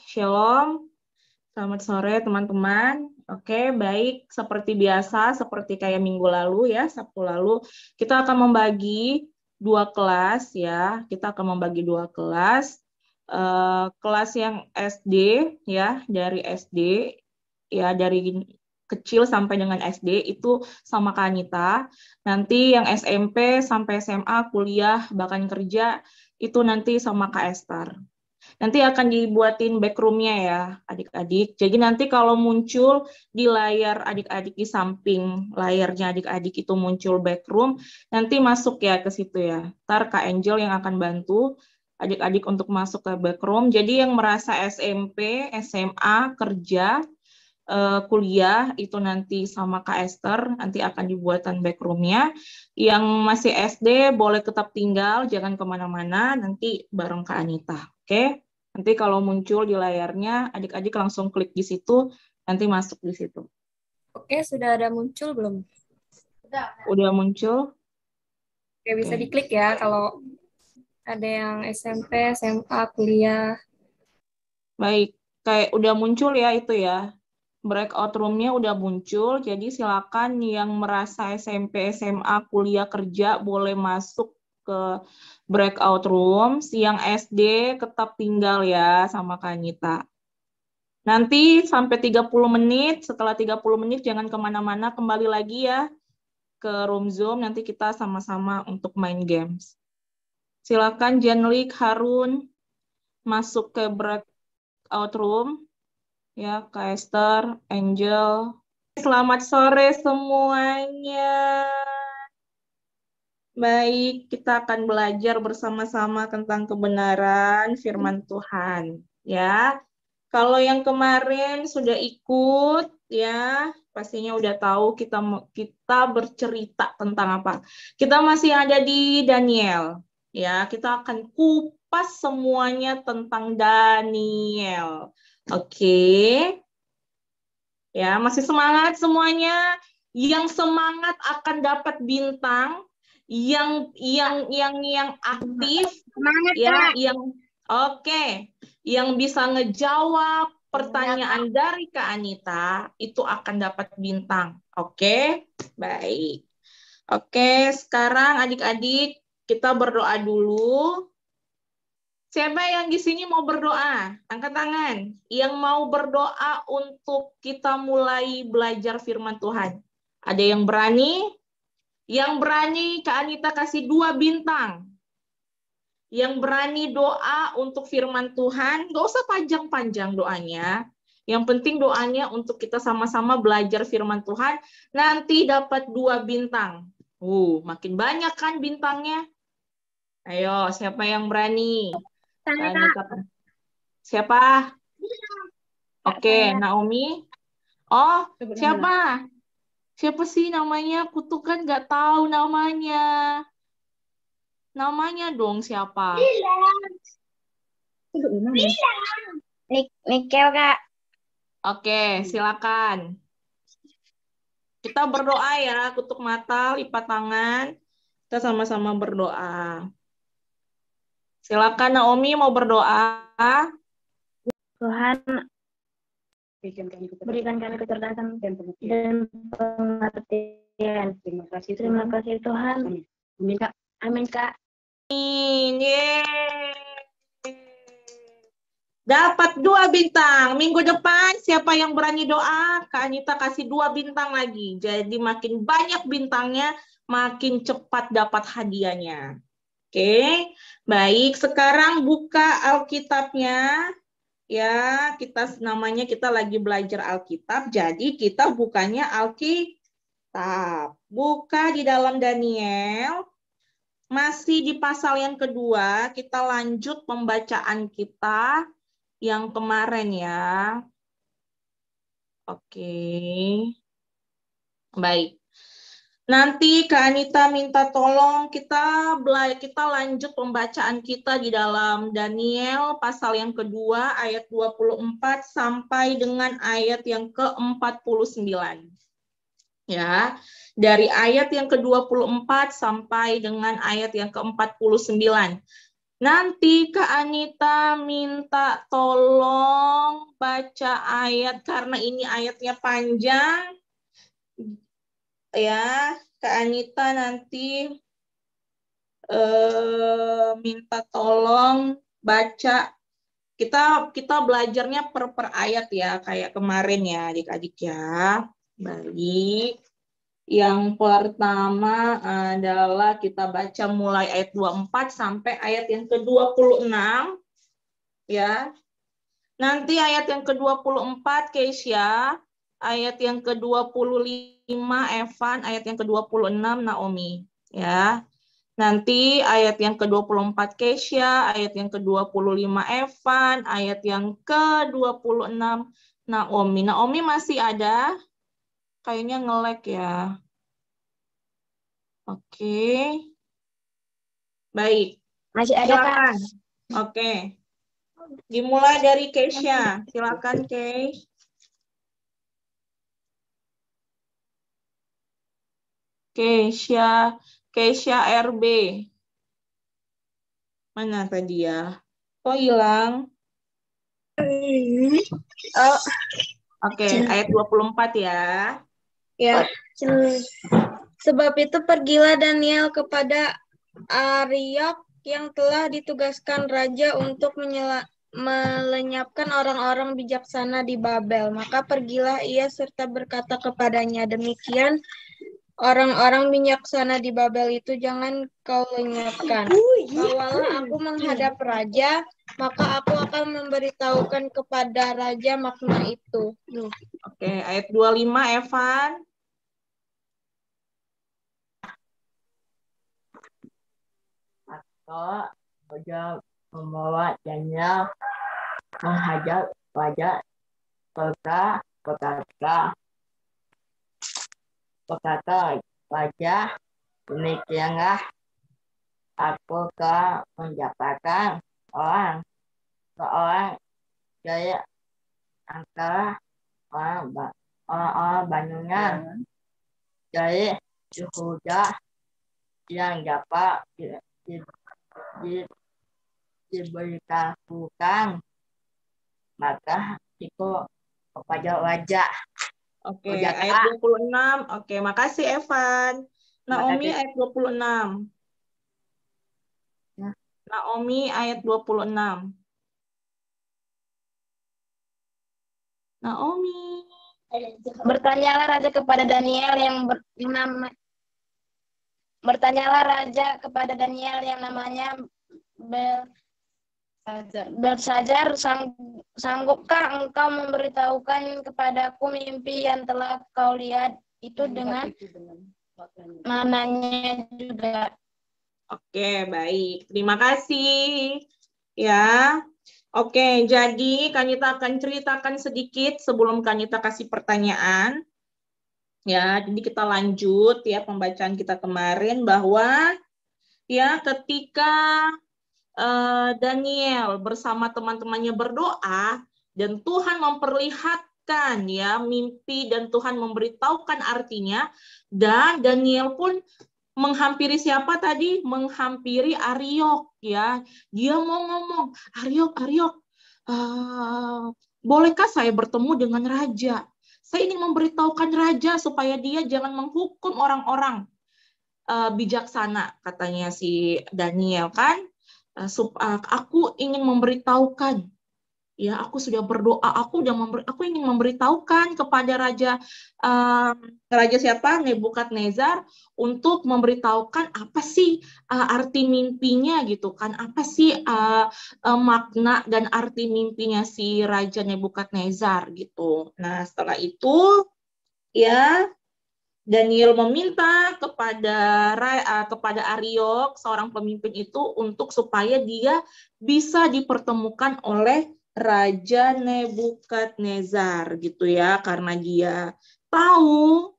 Shalom. Selamat sore teman-teman. Oke, baik. Seperti biasa, seperti kayak minggu lalu ya, Sabtu lalu, kita akan membagi dua kelas ya. Kita akan membagi dua kelas. Kelas yang SD ya, dari SD ya, dari kecil sampai dengan SD itu sama Kak Anita. Nanti yang SMP sampai SMA, kuliah, bahkan kerja itu nanti sama Kak Esther. Nanti akan dibuatin backroom-nya ya, adik-adik. Jadi nanti kalau muncul di layar adik-adik, di samping layarnya adik-adik itu muncul backroom, nanti masuk ya ke situ ya. Ntar Kak Angel yang akan bantu adik-adik untuk masuk ke backroom. Jadi yang merasa SMP, SMA, kerja, kuliah, itu nanti sama Kak Esther, nanti akan dibuatan backroom-nya. Yang masih SD boleh tetap tinggal, jangan kemana-mana, nanti bareng Kak Anita. Oke, nanti kalau muncul di layarnya, adik-adik langsung klik di situ, nanti masuk di situ. Oke, sudah ada muncul belum? Udah muncul? Oke, bisa diklik ya kalau ada yang SMP, SMA, kuliah. Baik, kayak udah muncul ya itu ya. Breakout room-nya udah muncul, jadi silakan yang merasa SMP, SMA, kuliah, kerja boleh masuk ke breakout room. Yang SD tetap tinggal ya sama Kak Anita. Nanti sampai 30 menit, setelah 30 menit jangan kemana-mana, kembali lagi ya ke room Zoom, nanti kita sama-sama untuk main games. Silakan Jenlik, Harun masuk ke breakout room. Ya, Kak Esther, Angel. Selamat sore semuanya. Baik, kita akan belajar bersama-sama tentang kebenaran firman Tuhan. Ya, kalau yang kemarin sudah ikut, ya pastinya udah tahu kita bercerita tentang apa. Kita masih ada di Daniel. Ya, kita akan kupas semuanya tentang Daniel. Oke. Ya, masih semangat semuanya. Yang semangat akan dapat bintang, yang aktif, Semangat, ya, Kak. yang bisa ngejawab pertanyaan dari Kak Anita itu akan dapat bintang. Oke, baik. Oke, sekarang adik-adik kita berdoa dulu. Siapa yang di sini mau berdoa? Angkat tangan. Yang mau berdoa untuk kita mulai belajar firman Tuhan. Ada yang berani? Yang berani Kak Anita kasih 2 bintang. Yang berani doa untuk firman Tuhan, nggak usah panjang-panjang doanya. Yang penting doanya untuk kita sama-sama belajar firman Tuhan, nanti dapat 2 bintang. Makin banyak kan bintangnya? Ayo, siapa yang berani? Siapa? Oke, Naomi. Oh, siapa? Siapa sih namanya? Kutu kan nggak tahu namanya. Namanya dong siapa? Nikel, Kak. Oke, silakan. Kita berdoa ya, kutuk mata, lipat tangan. Kita sama-sama berdoa. Silakan Naomi mau berdoa. Tuhan, berikan kami kecerdasan dan pengertian. Terima kasih Tuhan. Amin, Kak. Yeay. Dapat 2 bintang. Minggu depan siapa yang berani doa, Kak Anita kasih 2 bintang lagi. Jadi makin banyak bintangnya, makin cepat dapat hadiahnya. Oke, baik. Sekarang buka Alkitabnya. Ya, kita lagi belajar Alkitab. Jadi kita bukanya Alkitab. Buka di dalam Daniel. Masih di pasal yang kedua, kita lanjut pembacaan kita yang kemarin ya. Oke. Baik. Nanti Kak Anita minta tolong kita lanjut pembacaan kita di dalam Daniel pasal yang kedua ayat 24 sampai dengan ayat yang ke-49. Ya. Dari ayat yang ke-24 sampai dengan ayat yang ke-49. Nanti Kak Anita minta tolong baca ayat karena ini ayatnya panjang. Ya, Kak Anita nanti minta tolong baca. Kita belajarnya per ayat ya, kayak kemarin ya adik-adik ya. Baik. Yang pertama adalah kita baca mulai ayat 24 sampai ayat yang ke-26 ya. Nanti ayat yang ke-24 Keisha, ayat yang ke-25 Evan, ayat yang ke-26 Naomi ya. Nanti ayat yang ke-24 Keisha, ayat yang ke-25 Evan, ayat yang ke-26 Naomi. Naomi masih ada? Kayaknya nge-lag ya. Oke. Baik. Masih ada, Kak. Silakan. Oke. Dimulai dari Keisha. Silakan, Keisha. Keisha RB. Mana tadi ya? Kok hilang? Oh, Oke, ayat 24 ya. ya. Sebab itu pergilah Daniel kepada Ariok yang telah ditugaskan raja untuk melenyapkan orang-orang bijaksana di Babel. Maka pergilah ia serta berkata kepadanya, demikian orang-orang bijaksana di Babel itu jangan kau lenyapkan. Bawalah aku menghadap raja, maka aku akan memberitahukan kepada raja makna itu. Oke, ayat 25 Evan. Raja membawa Daniel menghadap raja berkata raja, demikianlah aku telah mendapatkan seorang dari antara orang-orang Banyunya dari Yehuda yang dapat diberitahukan maka itu kepada raja. Oke, ayat 26. Oke, makasih Evan. Naomi ayat 26. Ya. Naomi ayat 26. Naomi. Bertanyalah raja kepada Daniel yang namanya Belsajar, sanggupkah engkau memberitahukan kepadaku mimpi yang telah kau lihat itu dengan maknanya juga. Oke, baik. Terima kasih. Ya. Oke, jadi Kanita akan ceritakan sedikit sebelum Kanita kasih pertanyaan. Ya, jadi kita lanjut ya pembacaan kita kemarin bahwa ya ketika Daniel bersama teman-temannya berdoa dan Tuhan memperlihatkan ya mimpi dan Tuhan memberitahukan artinya, dan Daniel pun menghampiri siapa tadi? Menghampiri Ariok ya. Dia mau ngomong, Ariok, bolehkah saya bertemu dengan raja? Saya ingin memberitahukan raja supaya dia jangan menghukum orang-orang bijaksana, katanya si Daniel kan. Aku ingin memberitahukan, ya aku sudah berdoa, aku ingin memberitahukan kepada raja siapa, Nebukadnezar, untuk memberitahukan apa sih arti mimpinya gitu kan, apa sih makna dan arti mimpinya si Raja Nebukadnezar gitu. Nah setelah itu ya Daniel meminta kepada Ariok, seorang pemimpin itu, untuk supaya dia bisa dipertemukan oleh Raja Nebukadnezar gitu ya, karena dia tahu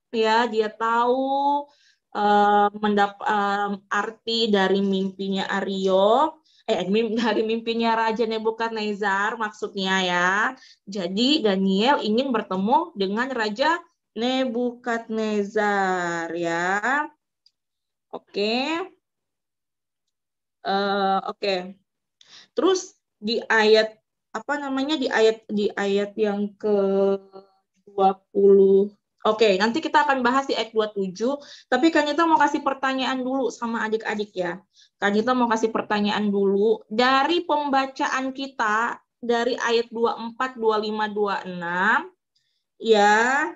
arti dari mimpinya Ariok, dari mimpinya Raja Nebukadnezar maksudnya ya. Jadi Daniel ingin bertemu dengan Raja Nebukadnezar ya. Oke. Oke. Terus di ayat apa namanya di ayat yang ke-20. Oke, nanti kita akan bahas di ayat 27, tapi Kanita mau kasih pertanyaan dulu sama adik-adik ya. Kanita mau kasih pertanyaan dulu dari pembacaan kita dari ayat 24, 25, 26 ya.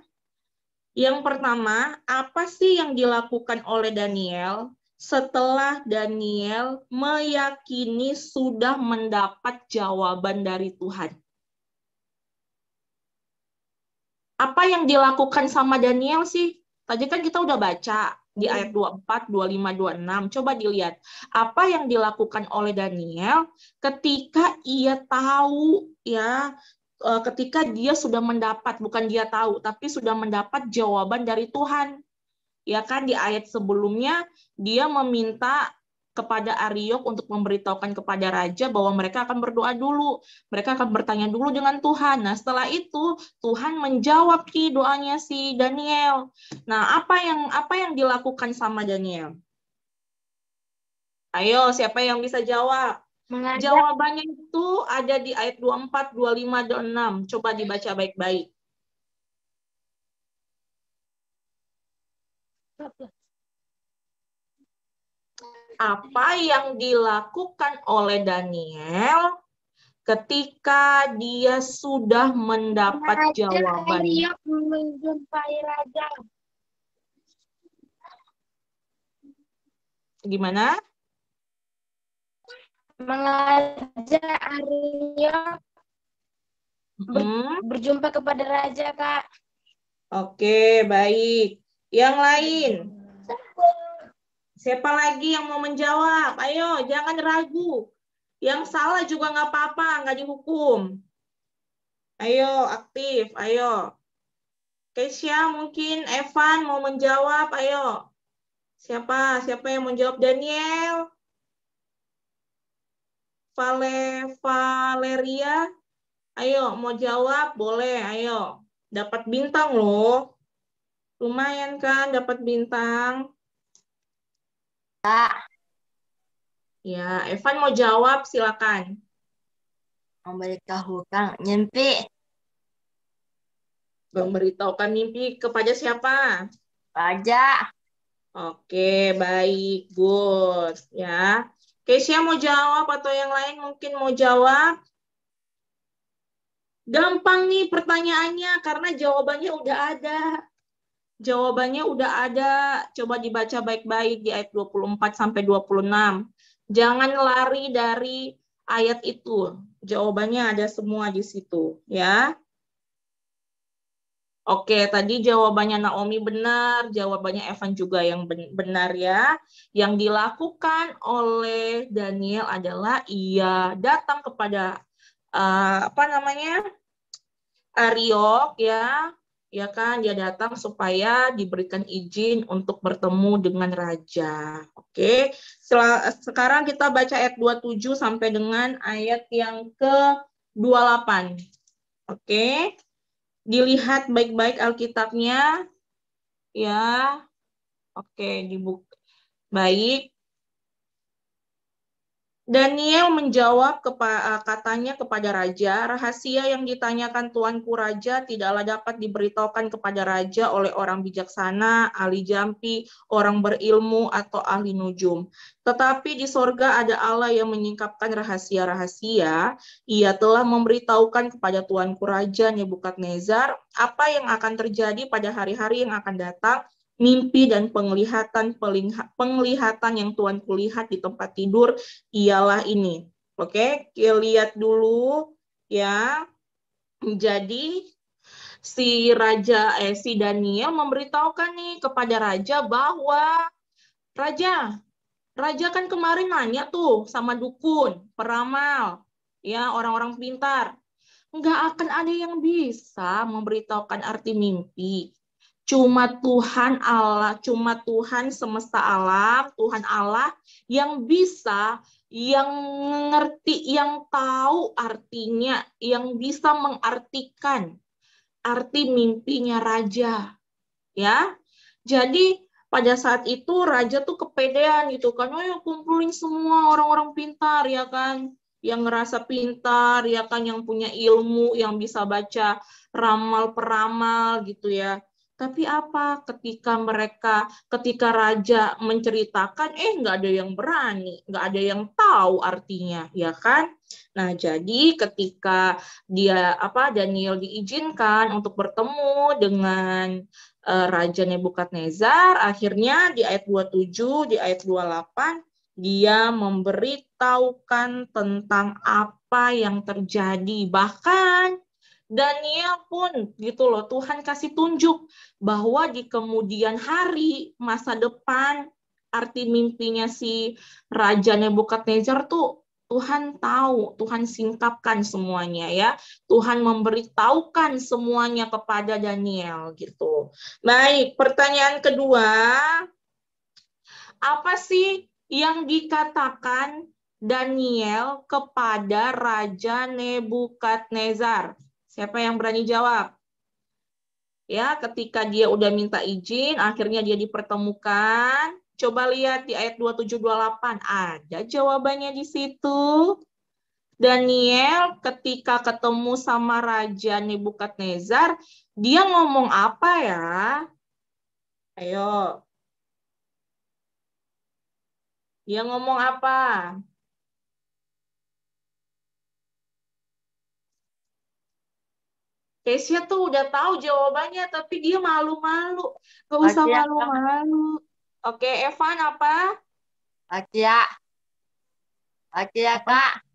Yang pertama, apa sih yang dilakukan oleh Daniel setelah Daniel meyakini sudah mendapat jawaban dari Tuhan? Apa yang dilakukan sama Daniel sih? Tadi kan kita udah baca di ayat 24, 25, 26. Coba dilihat. Apa yang dilakukan oleh Daniel ketika ia tahu ya, ketika dia sudah mendapat, bukan dia tahu, tapi sudah mendapat jawaban dari Tuhan. Ya kan di ayat sebelumnya dia meminta kepada Ariok untuk memberitahukan kepada raja bahwa mereka akan berdoa dulu. Mereka akan bertanya dulu dengan Tuhan. Nah, setelah itu Tuhan menjawab doanya si Daniel. Nah, apa yang dilakukan sama Daniel? Ayo, siapa yang bisa jawab? Jawabannya itu ada di ayat 24, 25, 26. Coba dibaca baik-baik. Apa yang dilakukan oleh Daniel ketika dia sudah mendapat jawaban? Ariok menjumpai raja. Gimana? Mengajak Ariok berjumpa kepada raja, Kak. Oke, baik. Yang lain? Siapa lagi yang mau menjawab? Ayo, jangan ragu. Yang salah juga nggak apa-apa, nggak dihukum. Ayo, aktif, ayo. Keisha, mungkin Evan mau menjawab, ayo. Siapa yang mau jawab? Daniel? Valeria? Ayo, mau jawab? Boleh, ayo. Dapat bintang loh. Lumayan kan dapat bintang? Ya, Evan mau jawab, silakan. Memberitahukan mimpi. Memberitahukan mimpi kepada siapa? Raja. Oke, baik, good. Ya, Keisha mau jawab atau yang lain mungkin mau jawab? Gampang nih pertanyaannya karena jawabannya udah ada. Jawabannya udah ada. Coba dibaca baik-baik di ayat 24 sampai 26. Jangan lari dari ayat itu. Jawabannya ada semua di situ, ya. Oke, tadi jawabannya Naomi benar, jawabannya Evan juga yang benar ya. Yang dilakukan oleh Daniel adalah ia datang kepada Ariok ya kan, dia datang supaya diberikan izin untuk bertemu dengan raja. Oke. Sekarang kita baca ayat 27 sampai dengan ayat yang ke-28. Oke. Dilihat baik-baik Alkitabnya. Ya. Oke, dibuka. Baik. Daniel menjawab katanya kepada raja, rahasia yang ditanyakan tuanku raja tidaklah dapat diberitahukan kepada raja oleh orang bijaksana, ahli jampi, orang berilmu, atau ahli nujum. Tetapi di sorga ada Allah yang menyingkapkan rahasia-rahasia. Ia telah memberitahukan kepada tuanku raja Nebukadnezar apa yang akan terjadi pada hari-hari yang akan datang, mimpi dan penglihatan yang Tuanku lihat di tempat tidur ialah ini. Oke, kita lihat dulu ya. Jadi si Daniel memberitahukan nih kepada raja bahwa raja kan kemarin nanya tuh sama dukun, peramal, ya orang-orang pintar. Nggak akan ada yang bisa memberitahukan arti mimpi. Cuma Tuhan Allah, cuma Tuhan semesta alam, Tuhan Allah yang bisa, yang ngerti, yang tahu artinya, yang bisa mengartikan arti mimpinya raja. Ya. Jadi pada saat itu raja tuh kepedean gitu kan, oh ya kumpulin semua orang-orang pintar ya kan. yang ngerasa pintar, ya kan, yang punya ilmu, yang bisa baca ramal peramal gitu ya. Tapi apa ketika raja menceritakan, nggak ada yang berani, nggak ada yang tahu artinya, ya kan? Nah, jadi ketika Daniel diizinkan untuk bertemu dengan Raja Nebukadnezar, akhirnya di ayat 27, di ayat 28, dia memberitahukan tentang apa yang terjadi. Bahkan Daniel pun gitu loh, Tuhan kasih tunjuk bahwa di kemudian hari, masa depan, arti mimpinya si Raja Nebukadnezar tuh Tuhan tahu, Tuhan singkapkan semuanya ya. Tuhan memberitahukan semuanya kepada Daniel gitu. Baik, pertanyaan kedua, apa sih yang dikatakan Daniel kepada Raja Nebukadnezar? Siapa yang berani jawab? Ya, ketika dia udah minta izin, akhirnya dia dipertemukan. Coba lihat di ayat 27-28, ada jawabannya di situ. Daniel ketika ketemu sama Raja Nebukadnezar, dia ngomong apa ya? Ayo. Dia ngomong apa? Kesia tuh udah tahu jawabannya, tapi dia malu-malu. Gak usah Acia, malu-malu. Oke, Evan apa? Acia, Acia Apa? Kak,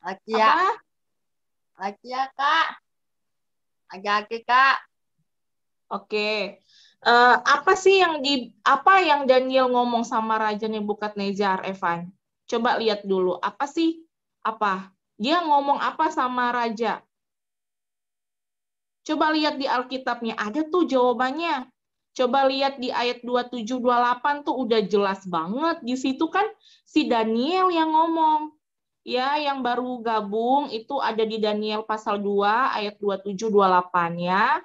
Acia, Apa? Acia Kak, Acia Kak. Oke. Apa sih yang Daniel ngomong sama Raja Nebukadnezar, Evan? Coba lihat dulu. Apa sih? Apa? Dia ngomong apa sama Raja? Coba lihat di Alkitabnya, ada tuh jawabannya. Coba lihat di ayat 27-28 tuh udah jelas banget. Di situ kan si Daniel yang ngomong. Ya, yang baru gabung itu ada di Daniel pasal 2 ayat 27-28 ya.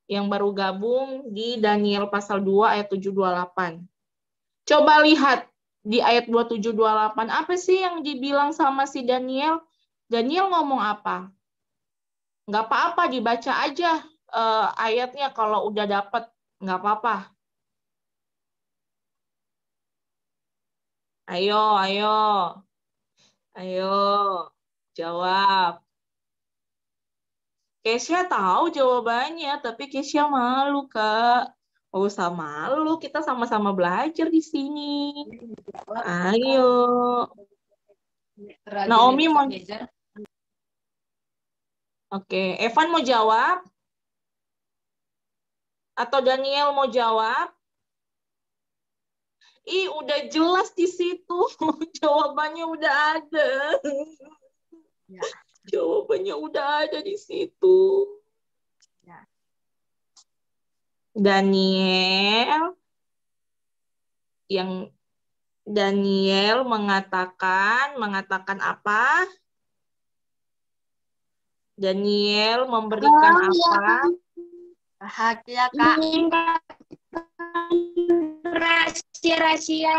Yang baru gabung di Daniel pasal 2 ayat 7-28. Coba lihat di ayat 27-28, apa sih yang dibilang sama si Daniel? Daniel ngomong apa? Nggak apa-apa, dibaca aja ayatnya kalau udah dapet. Nggak apa-apa. Ayo, ayo. Ayo, jawab. Kesia tahu jawabannya, tapi Kesia malu, Kak. Gak usah malu, kita sama-sama belajar di sini. Ayo. Naomi mau... Oke, Evan mau jawab? Atau Daniel mau jawab? Ih, udah jelas di situ. Jawabannya udah ada. Ya. Jawabannya udah ada di situ. Ya. Daniel mengatakan apa? Daniel memberikan apa? Rahasia Kak. Rahasia-rahasia.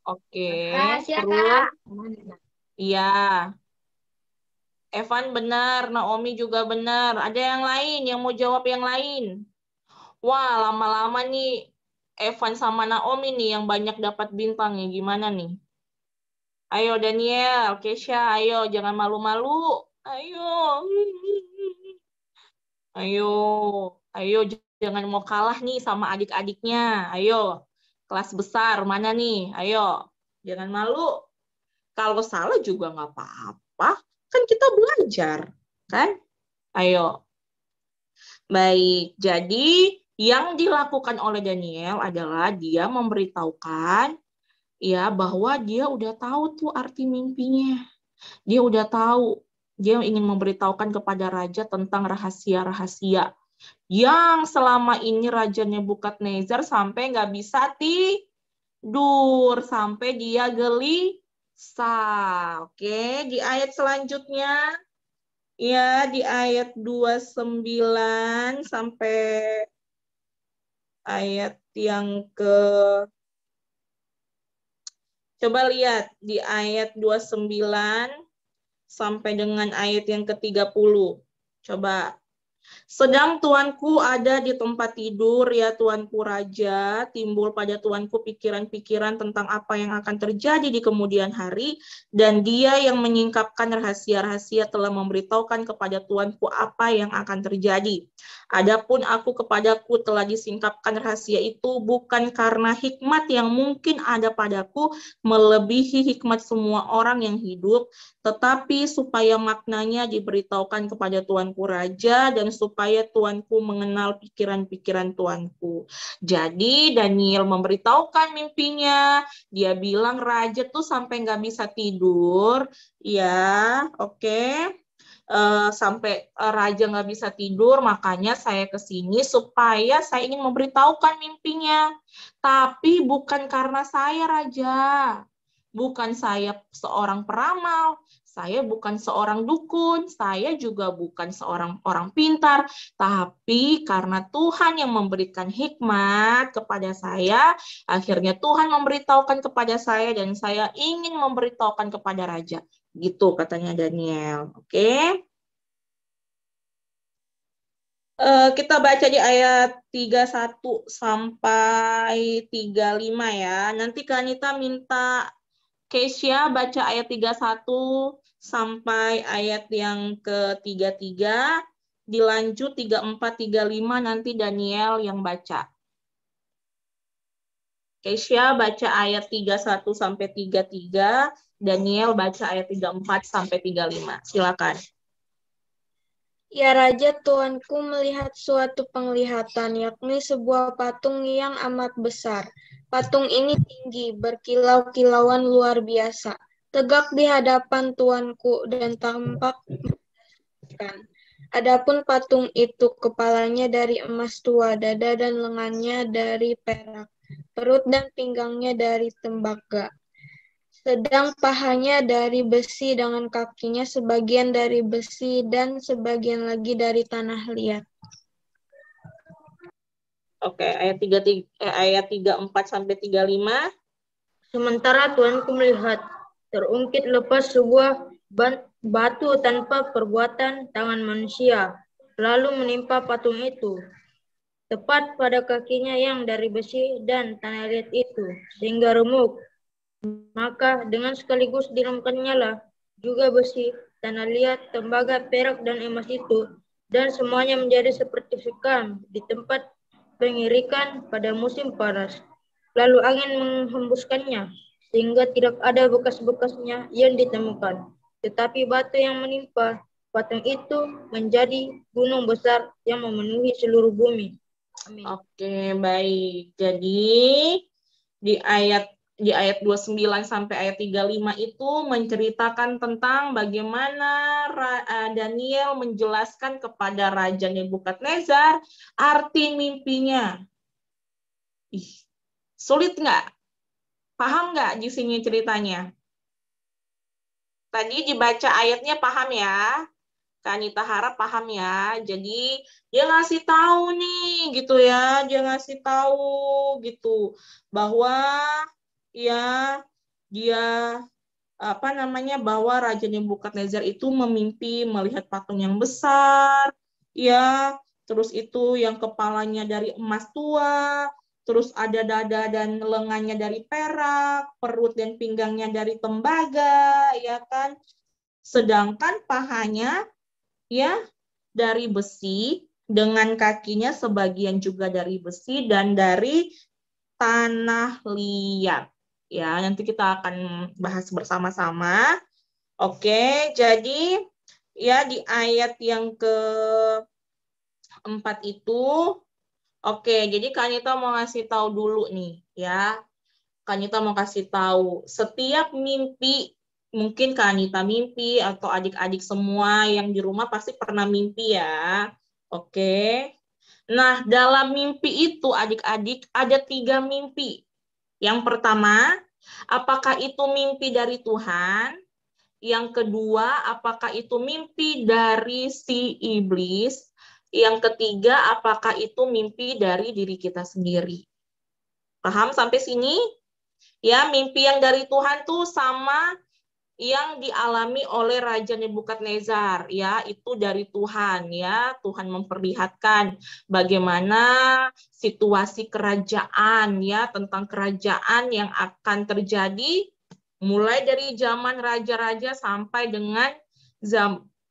Oke. Rahasia, Terus? Kak. Iya. Evan benar, Naomi juga benar. Ada yang lain yang mau jawab yang lain? Wah, lama-lama nih Evan sama Naomi nih yang banyak dapat bintang ya. Gimana nih? Ayo Daniel, Kesha, ayo jangan malu-malu. Ayo. Ayo jangan mau kalah nih sama adik-adiknya. Ayo. Kelas besar mana nih? Ayo. Jangan malu. Kalau salah juga nggak apa-apa. Kan kita belajar. Kan? Ayo. Baik, jadi yang dilakukan oleh Daniel adalah dia memberitahukan ya bahwa dia udah tahu tuh arti mimpinya. Dia udah tahu. Dia ingin memberitahukan kepada raja tentang rahasia-rahasia yang selama ini Raja Nebukadnezar sampai nggak bisa tidur, sampai dia gelisah. Oke, di ayat selanjutnya, ya di ayat 29 sampai ayat yang Coba lihat di ayat 29 sampai dengan ayat yang ke-30. Coba. Sedang tuanku ada di tempat tidur, ya tuanku raja, timbul pada tuanku pikiran-pikiran tentang apa yang akan terjadi di kemudian hari, dan dia yang menyingkapkan rahasia-rahasia telah memberitahukan kepada tuanku apa yang akan terjadi. Adapun aku kepadaku telah disingkapkan rahasia itu bukan karena hikmat yang mungkin ada padaku melebihi hikmat semua orang yang hidup, tetapi supaya maknanya diberitahukan kepada tuanku raja dan supaya tuanku mengenal pikiran-pikiran tuanku. Jadi Daniel memberitahukan mimpinya. Dia bilang raja tuh sampai nggak bisa tidur, ya, oke. Sampai raja nggak bisa tidur, makanya saya ke sini supaya saya ingin memberitahukan mimpinya. Tapi bukan karena saya raja, bukan saya seorang peramal, saya bukan seorang dukun, saya juga bukan seorang orang pintar, tapi karena Tuhan yang memberikan hikmat kepada saya, akhirnya Tuhan memberitahukan kepada saya dan saya ingin memberitahukan kepada raja. Gitu katanya Daniel. Oke. Kita baca di ayat 31 sampai 35 ya. Nanti Kanita minta Keisha baca ayat 31 sampai ayat yang ke-33. Dilanjut 34, 35 nanti Daniel yang baca. Keisha baca ayat 31 sampai 33, Daniel baca ayat 34 sampai 35. Silakan. Ya Raja, tuanku melihat suatu penglihatan, yakni sebuah patung yang amat besar. Patung ini tinggi, berkilau-kilauan luar biasa, tegak di hadapan tuanku dan tampak menakjubkan. Adapun patung itu kepalanya dari emas tua, dada dan lengannya dari perak, perut dan pinggangnya dari tembaga. Sedang pahanya dari besi dengan kakinya sebagian dari besi dan sebagian lagi dari tanah liat. Oke, ayat 34 sampai 35. Sementara tuanku melihat terungkit lepas sebuah batu tanpa perbuatan tangan manusia, lalu menimpa patung itu, tepat pada kakinya yang dari besi dan tanah liat itu, sehingga remuk. Maka dengan sekaligus diremukkannya lah juga besi, tanah liat, tembaga, perak, dan emas itu, dan semuanya menjadi seperti sekam di tempat pengirikan pada musim panas. Lalu angin menghembuskannya, sehingga tidak ada bekas-bekasnya yang ditemukan. Tetapi batu yang menimpa patung itu menjadi gunung besar yang memenuhi seluruh bumi. Amin. Oke, baik. Jadi di ayat 29 sampai ayat 35 itu menceritakan tentang bagaimana Daniel menjelaskan kepada Raja Nebukadnezar arti mimpinya. Sulit nggak? Paham nggak di sini ceritanya? Tadi dibaca ayatnya paham ya? Kanita harap paham ya. Jadi dia ngasih tahu nih gitu ya, dia ngasih tahu gitu bahwa ya dia bahwa Raja Nebukadnezar itu memimpi melihat patung yang besar, ya, terus itu yang kepalanya dari emas tua, terus ada dada dan lengannya dari perak, perut dan pinggangnya dari tembaga, ya kan? Sedangkan pahanya ya dari besi, dengan kakinya sebagian juga dari besi dan dari tanah liat. Ya, nanti kita akan bahas bersama-sama. Oke, jadi ya di ayat yang keempat itu, oke, jadi Kanita mau ngasih tahu dulu nih, ya. Kanita mau kasih tahu, setiap mimpi, mungkin Kanita mimpi atau adik-adik semua yang di rumah pasti pernah mimpi ya. Oke. Nah, dalam mimpi itu adik-adik ada 3 mimpi. Yang pertama, apakah itu mimpi dari Tuhan? Yang kedua, apakah itu mimpi dari si iblis? Yang ketiga, apakah itu mimpi dari diri kita sendiri? Paham sampai sini? Ya, mimpi yang dari Tuhan tuh sama yang dialami oleh Raja Nebukadnezar, ya, itu dari Tuhan, ya. Tuhan memperlihatkan bagaimana situasi kerajaan, ya, tentang kerajaan yang akan terjadi mulai dari zaman raja-raja sampai dengan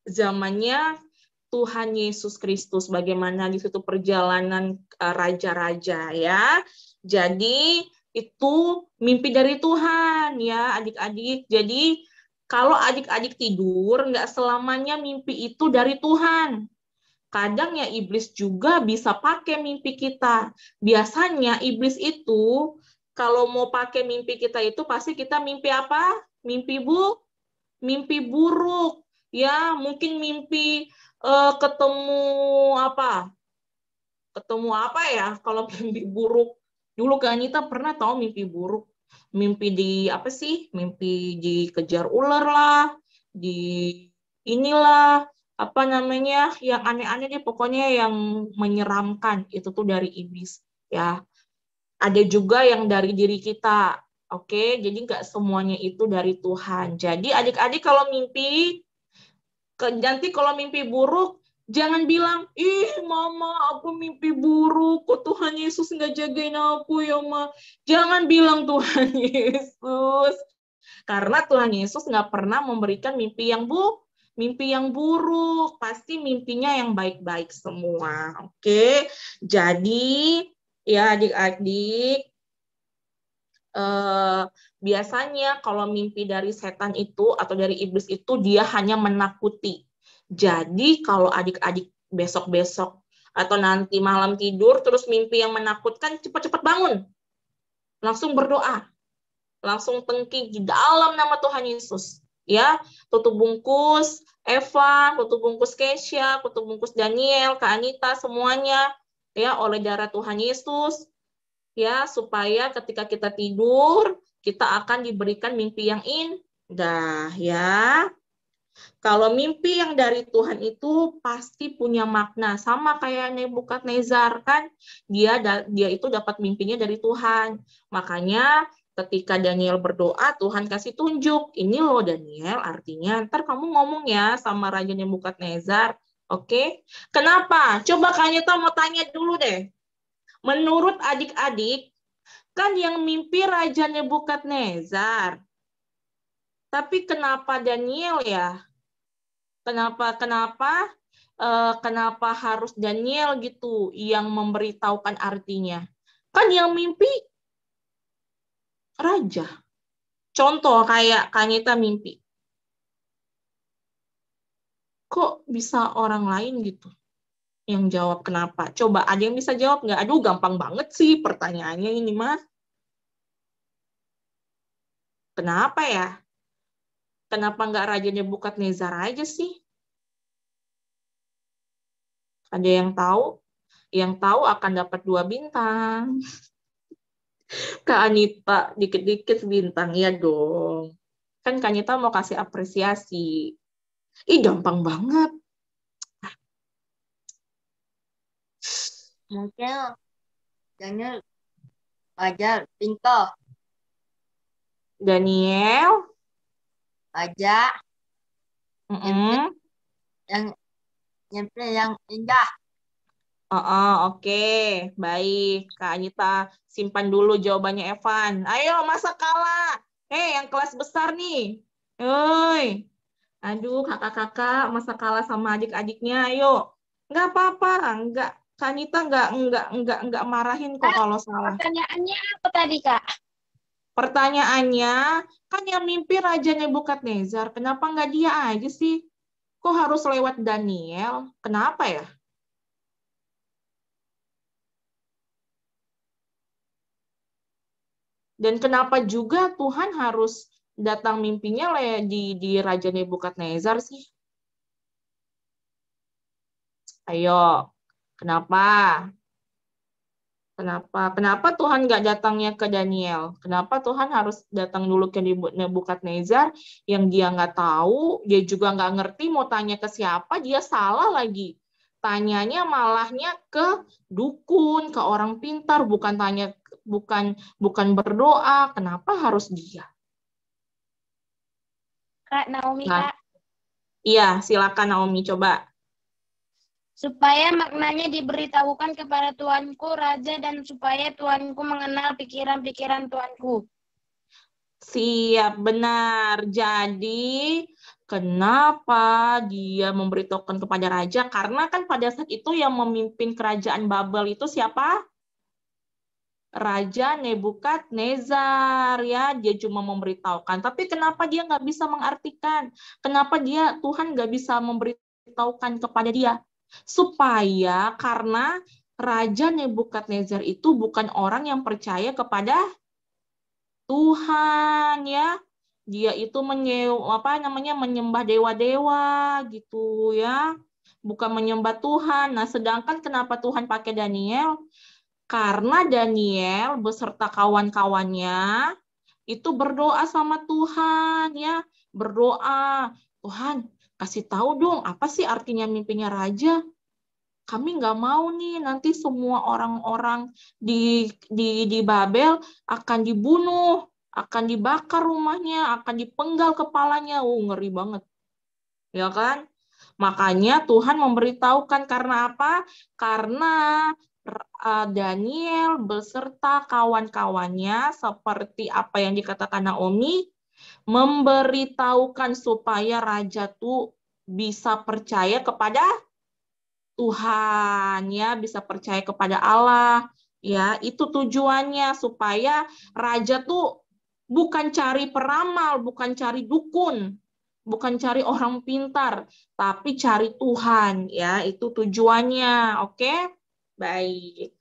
zamannya Tuhan Yesus Kristus, bagaimana di situ perjalanan raja-raja, ya. Jadi itu mimpi dari Tuhan, ya, adik-adik. Jadi kalau adik-adik tidur, nggak selamanya mimpi itu dari Tuhan. Kadang ya iblis juga bisa pakai mimpi kita. Biasanya iblis itu kalau mau pakai mimpi kita itu pasti kita mimpi apa? Mimpi buruk. Ya, mungkin mimpi ketemu apa? Ketemu apa ya? Kalau mimpi buruk. Dulu Kak Anita pernah tahu mimpi buruk. Mimpi apa sih? Mimpi dikejar ular lah, inilah apa namanya, yang aneh-aneh deh, pokoknya yang menyeramkan, itu tuh dari iblis, ya. Ada juga yang dari diri kita, oke? Jadi nggak semuanya itu dari Tuhan. Jadi adik-adik kalau nanti kalau mimpi buruk, jangan bilang, ih mama aku mimpi buruk, kok Tuhan Yesus nggak jagain aku ya ma. Jangan bilang Tuhan Yesus. Karena Tuhan Yesus nggak pernah memberikan mimpi yang buruk. Pasti mimpinya yang baik-baik semua. Oke, jadi ya adik-adik, biasanya kalau mimpi dari setan itu atau dari iblis itu dia hanya menakuti. Jadi kalau adik-adik besok-besok atau nanti malam tidur terus mimpi yang menakutkan, cepat-cepat bangun. Langsung berdoa. Langsung tengking di dalam nama Tuhan Yesus. Ya, tutup bungkus Eva, tutup bungkus Kesha, tutup bungkus Daniel, Kak Anita, semuanya ya oleh darah Tuhan Yesus. Ya, supaya ketika kita tidur, kita akan diberikan mimpi yang indah, ya. Kalau mimpi yang dari Tuhan itu pasti punya makna, sama kayak Nebukadnezar kan, dia itu dapat mimpinya dari Tuhan. Makanya ketika Daniel berdoa, Tuhan kasih tunjuk, ini loh Daniel, artinya ntar kamu ngomong ya sama Raja Nebukadnezar, oke? Kenapa? Coba Kak Anita mau tanya dulu deh. Menurut adik-adik, kan yang mimpi Raja Nebukadnezar. Tapi kenapa Daniel ya? Kenapa harus Daniel gitu yang memberitahukan artinya? Kan yang mimpi raja. Contoh kayak Kanita mimpi. Kok bisa orang lain gitu yang jawab kenapa? Coba ada yang bisa jawab nggak? Aduh, gampang banget sih pertanyaannya ini mah. Kenapa ya? Kenapa nggak Raja Nebukadnezar aja sih? Ada yang tahu? Yang tahu akan dapat 2 bintang. Kak Anita, dikit-dikit bintang ya dong. Kan Kak Anita mau kasih apresiasi. Ih, gampang banget. Mungkin Daniel Raja pintar. Daniel. Raja Mm-mm. yang indah. Oke. Baik. Kak Anita, simpan dulu jawabannya Evan. Ayo, masa kalah? Yang kelas besar nih. Hei. Aduh, kakak-kakak masa kalah sama adik-adiknya. Ayo. Nggak apa-apa. Nggak. Kak Anita nggak marahin kok kalau salah. Pertanyaannya apa tadi, Kak? Pertanyaannya, kan yang mimpi Raja Nebukadnezar, kenapa nggak dia aja sih? Kok harus lewat Daniel? Kenapa ya? Dan kenapa juga Tuhan harus datang mimpinya di Raja Nebukadnezar sih? Ayo, kenapa? Kenapa Tuhan nggak datangnya ke Daniel? Kenapa Tuhan harus datang dulu ke Nebukadnezar yang dia nggak tahu, dia juga nggak ngerti mau tanya ke siapa, dia salah lagi. Tanyanya malahnya ke dukun, ke orang pintar, bukan tanya bukan berdoa. Kenapa harus dia? Kak Naomi, Nah, Kak. iya, silakan Naomi coba. Supaya maknanya diberitahukan kepada Tuanku Raja dan supaya Tuanku mengenal pikiran-pikiran Tuanku. Siap, benar. Jadi, kenapa dia memberitahukan kepada raja? Karena kan pada saat itu yang memimpin kerajaan Babel itu siapa? Raja Nebukadnezar, ya. Dia cuma memberitahukan. Tapi kenapa dia nggak bisa mengartikan? Kenapa Tuhan nggak bisa memberitahukan kepada dia? Supaya karena Raja Nebukadnezar itu bukan orang yang percaya kepada Tuhan, ya. Dia itu menyembah dewa-dewa gitu, ya. Bukan menyembah Tuhan. Nah, sedangkan kenapa Tuhan pakai Daniel? Karena Daniel beserta kawan-kawannya itu berdoa sama Tuhan, ya. Berdoa, Tuhan, kasih tahu dong apa sih artinya mimpinya raja? Kami nggak mau nih nanti semua orang-orang di Babel akan dibunuh, akan dibakar rumahnya, akan dipenggal kepalanya. Ngeri banget. Ya kan? Makanya Tuhan memberitahukan karena apa? Karena Daniel beserta kawan-kawannya seperti apa yang dikatakan Naomi, memberitahukan supaya raja tuh bisa percaya kepada Tuhan, ya, bisa percaya kepada Allah, ya. Itu tujuannya supaya raja tuh bukan cari peramal, bukan cari dukun, bukan cari orang pintar, tapi cari Tuhan, ya. Itu tujuannya. Oke? Baik.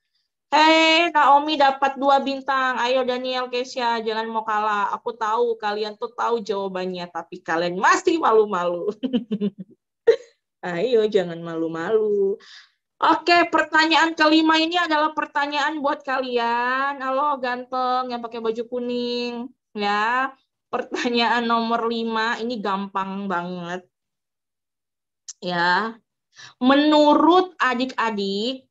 Hei, Naomi dapat 2 bintang. Ayo Daniel, Kesha, jangan mau kalah. Aku tahu kalian tuh tahu jawabannya, tapi kalian masih malu-malu. Ayo, jangan malu-malu. Oke, pertanyaan kelima ini adalah pertanyaan buat kalian. Halo, ganteng yang pakai baju kuning. Ya, pertanyaan nomor 5 ini gampang banget. Ya, menurut adik-adik,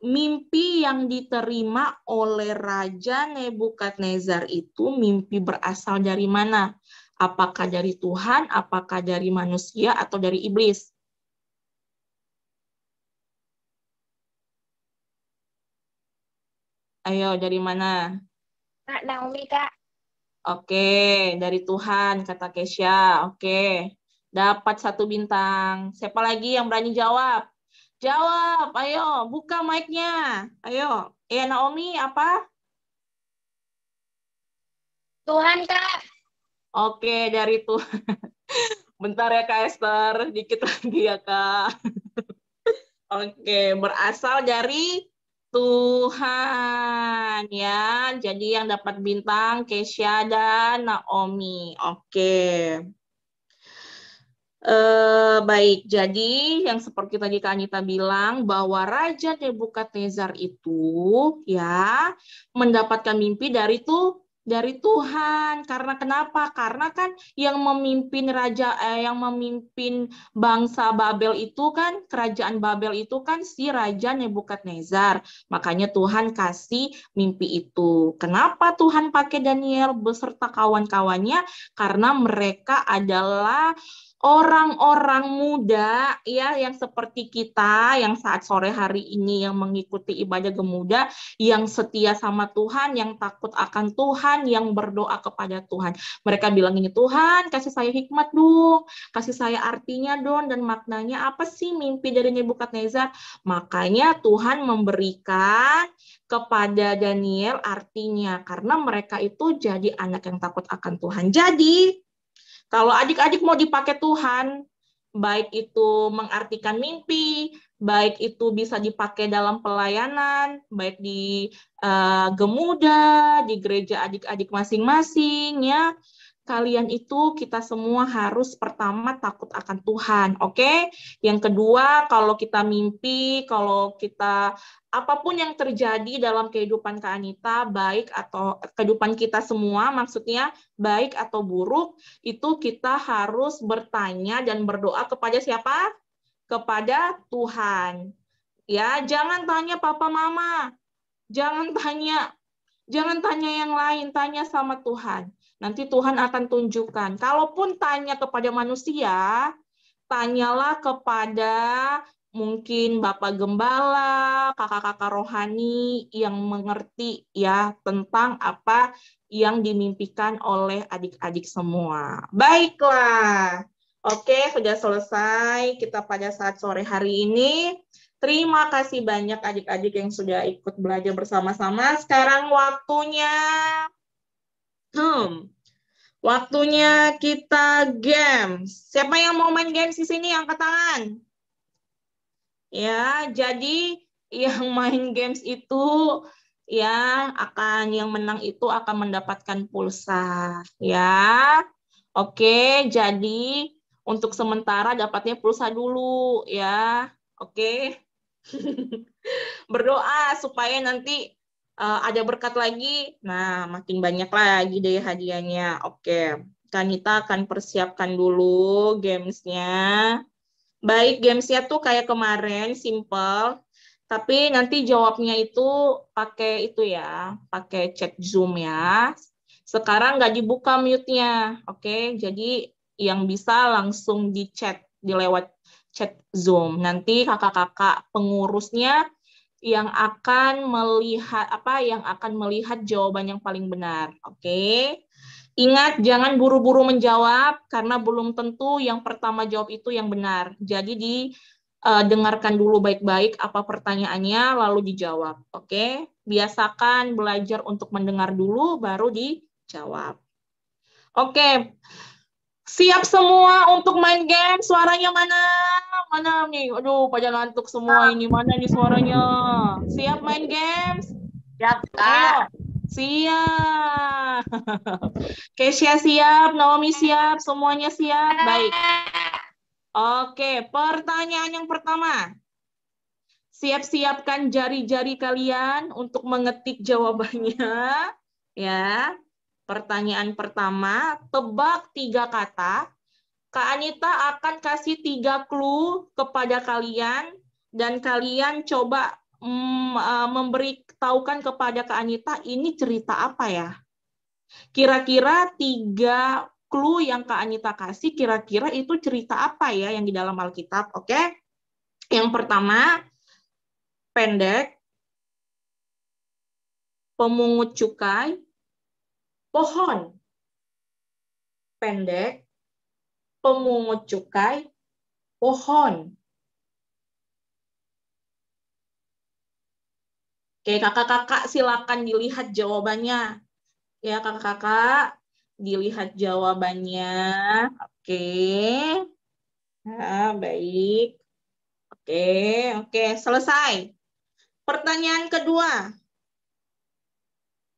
mimpi yang diterima oleh Raja Nebukadnezar itu mimpi berasal dari mana? Apakah dari Tuhan, apakah dari manusia, atau dari iblis? Ayo, dari mana? Kak Naomi, Kak. Oke, dari Tuhan, kata Kesha. Oke, dapat 1 bintang. Siapa lagi yang berani jawab? Jawab, ayo, buka mic-nya. Ayo, Naomi, apa? Tuhan, Kak. Oke, dari Tuhan. Bentar ya, Kak Esther. Dikit lagi ya, Kak. Oke, berasal dari Tuhan, ya. Jadi yang dapat bintang Kesha dan Naomi. Oke. Baik, jadi yang seperti tadi Kak Anita bilang bahwa Raja Nebukadnezar itu ya mendapatkan mimpi dari Tuhan. Karena kenapa? Karena kan yang memimpin bangsa Babel itu kan, kerajaan Babel itu kan si Raja Nebukadnezar. Makanya Tuhan kasih mimpi itu. Kenapa Tuhan pakai Daniel beserta kawan-kawannya? Karena mereka adalah orang-orang muda ya yang seperti kita yang saat sore hari ini yang mengikuti ibadah gemuda, yang setia sama Tuhan, yang takut akan Tuhan, yang berdoa kepada Tuhan. Mereka bilang ini, Tuhan kasih saya hikmat dong, kasih saya artinya dong dan maknanya apa sih mimpi dari Nebukadnezar. Makanya Tuhan memberikan kepada Daniel artinya karena mereka itu jadi anak yang takut akan Tuhan. Jadi kalau adik-adik mau dipakai Tuhan, baik itu mengartikan mimpi, baik itu bisa dipakai dalam pelayanan, baik di gemuda, di gereja adik-adik masing-masing, ya. Kalian itu kita semua harus pertama takut akan Tuhan, oke? Yang kedua, kalau kita mimpi, kalau kita apapun yang terjadi dalam kehidupan Kak Anita, baik atau kehidupan kita semua, maksudnya baik atau buruk, itu kita harus bertanya dan berdoa kepada siapa? Kepada Tuhan. Ya, jangan tanya papa mama. Jangan tanya yang lain, tanya sama Tuhan. Nanti Tuhan akan tunjukkan. Kalaupun tanya kepada manusia, tanyalah kepada mungkin Bapak Gembala, kakak-kakak rohani yang mengerti ya tentang apa yang dimimpikan oleh adik-adik semua. Baiklah. Oke, sudah selesai kita pada saat sore hari ini. Terima kasih banyak adik-adik yang sudah ikut belajar bersama-sama. Sekarang waktunya kita games. Siapa yang mau main games di sini? Angkat tangan. Ya, jadi yang main games itu ya yang menang itu akan mendapatkan pulsa. Ya. Oke, jadi untuk sementara dapatnya pulsa dulu ya. Oke. Berdoa supaya nanti ada berkat lagi. Nah, makin banyak lagi deh hadiahnya. Oke, Kanita akan persiapkan dulu gamesnya. Baik, gamesnya tuh kayak kemarin, simple. Tapi nanti jawabnya itu pakai itu ya, pakai chat Zoom ya. Sekarang nggak dibuka mute-nya. Oke, jadi yang bisa langsung di chat, dilewat chat Zoom. Nanti kakak-kakak pengurusnya yang akan melihat jawaban yang paling benar. Oke. Ingat jangan buru-buru menjawab karena belum tentu yang pertama jawab itu yang benar. Jadi dengarkan dulu baik-baik apa pertanyaannya lalu dijawab. Oke. Biasakan belajar untuk mendengar dulu baru dijawab. Oke. Siap semua untuk main game? Suaranya mana? Mana nih? Aduh, pada ngantuk semua ini. Mana nih suaranya? Siap main games? Siap, Ayo. Kak. Siap. Kesia siap, Naomi siap, semuanya siap. Baik. Oke, pertanyaan yang pertama. Siap-siapkan jari-jari kalian untuk mengetik jawabannya. Ya. Pertanyaan pertama, tebak 3 kata. Kak Anita akan kasih 3 clue kepada kalian dan kalian coba memberitahukan kepada Kak Anita ini cerita apa ya. Kira-kira 3 clue yang Kak Anita kasih kira-kira itu cerita apa ya yang di dalam Alkitab, oke? Yang pertama, pendek, pemungut cukai, pohon. Pendek, pemungut cukai, pohon. Oke, kakak-kakak silakan dilihat jawabannya. Ya, kakak-kakak dilihat jawabannya. Oke. Nah, baik. Oke, selesai. Pertanyaan kedua.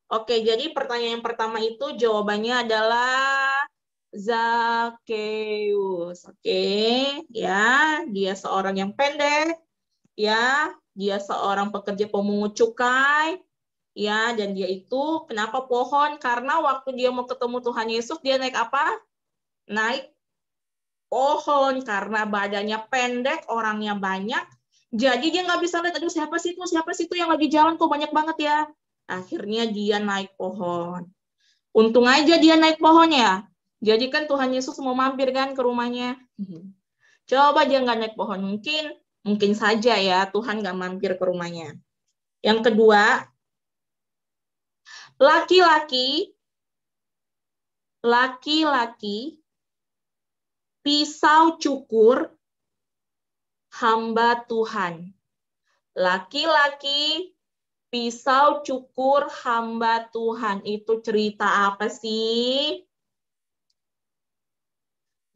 Oke, jadi pertanyaan yang pertama itu jawabannya adalah Zakheus. Oke, ya, dia seorang yang pendek, ya, dia seorang pekerja pemungut cukai, ya, dan dia itu kenapa pohon? Karena waktu dia mau ketemu Tuhan Yesus, dia naik apa? Naik pohon karena badannya pendek, orangnya banyak, jadi dia nggak bisa lihat, aduh siapa sih itu yang lagi jalan kok banyak banget ya. Akhirnya dia naik pohon. Untung aja dia naik pohon ya. Jadi kan Tuhan Yesus mau mampir kan ke rumahnya. Coba dia nggak naik pohon, mungkin saja ya Tuhan nggak mampir ke rumahnya. Yang kedua, laki-laki, pisau cukur, hamba Tuhan. Laki-laki, pisau cukur, hamba Tuhan. Itu cerita apa sih?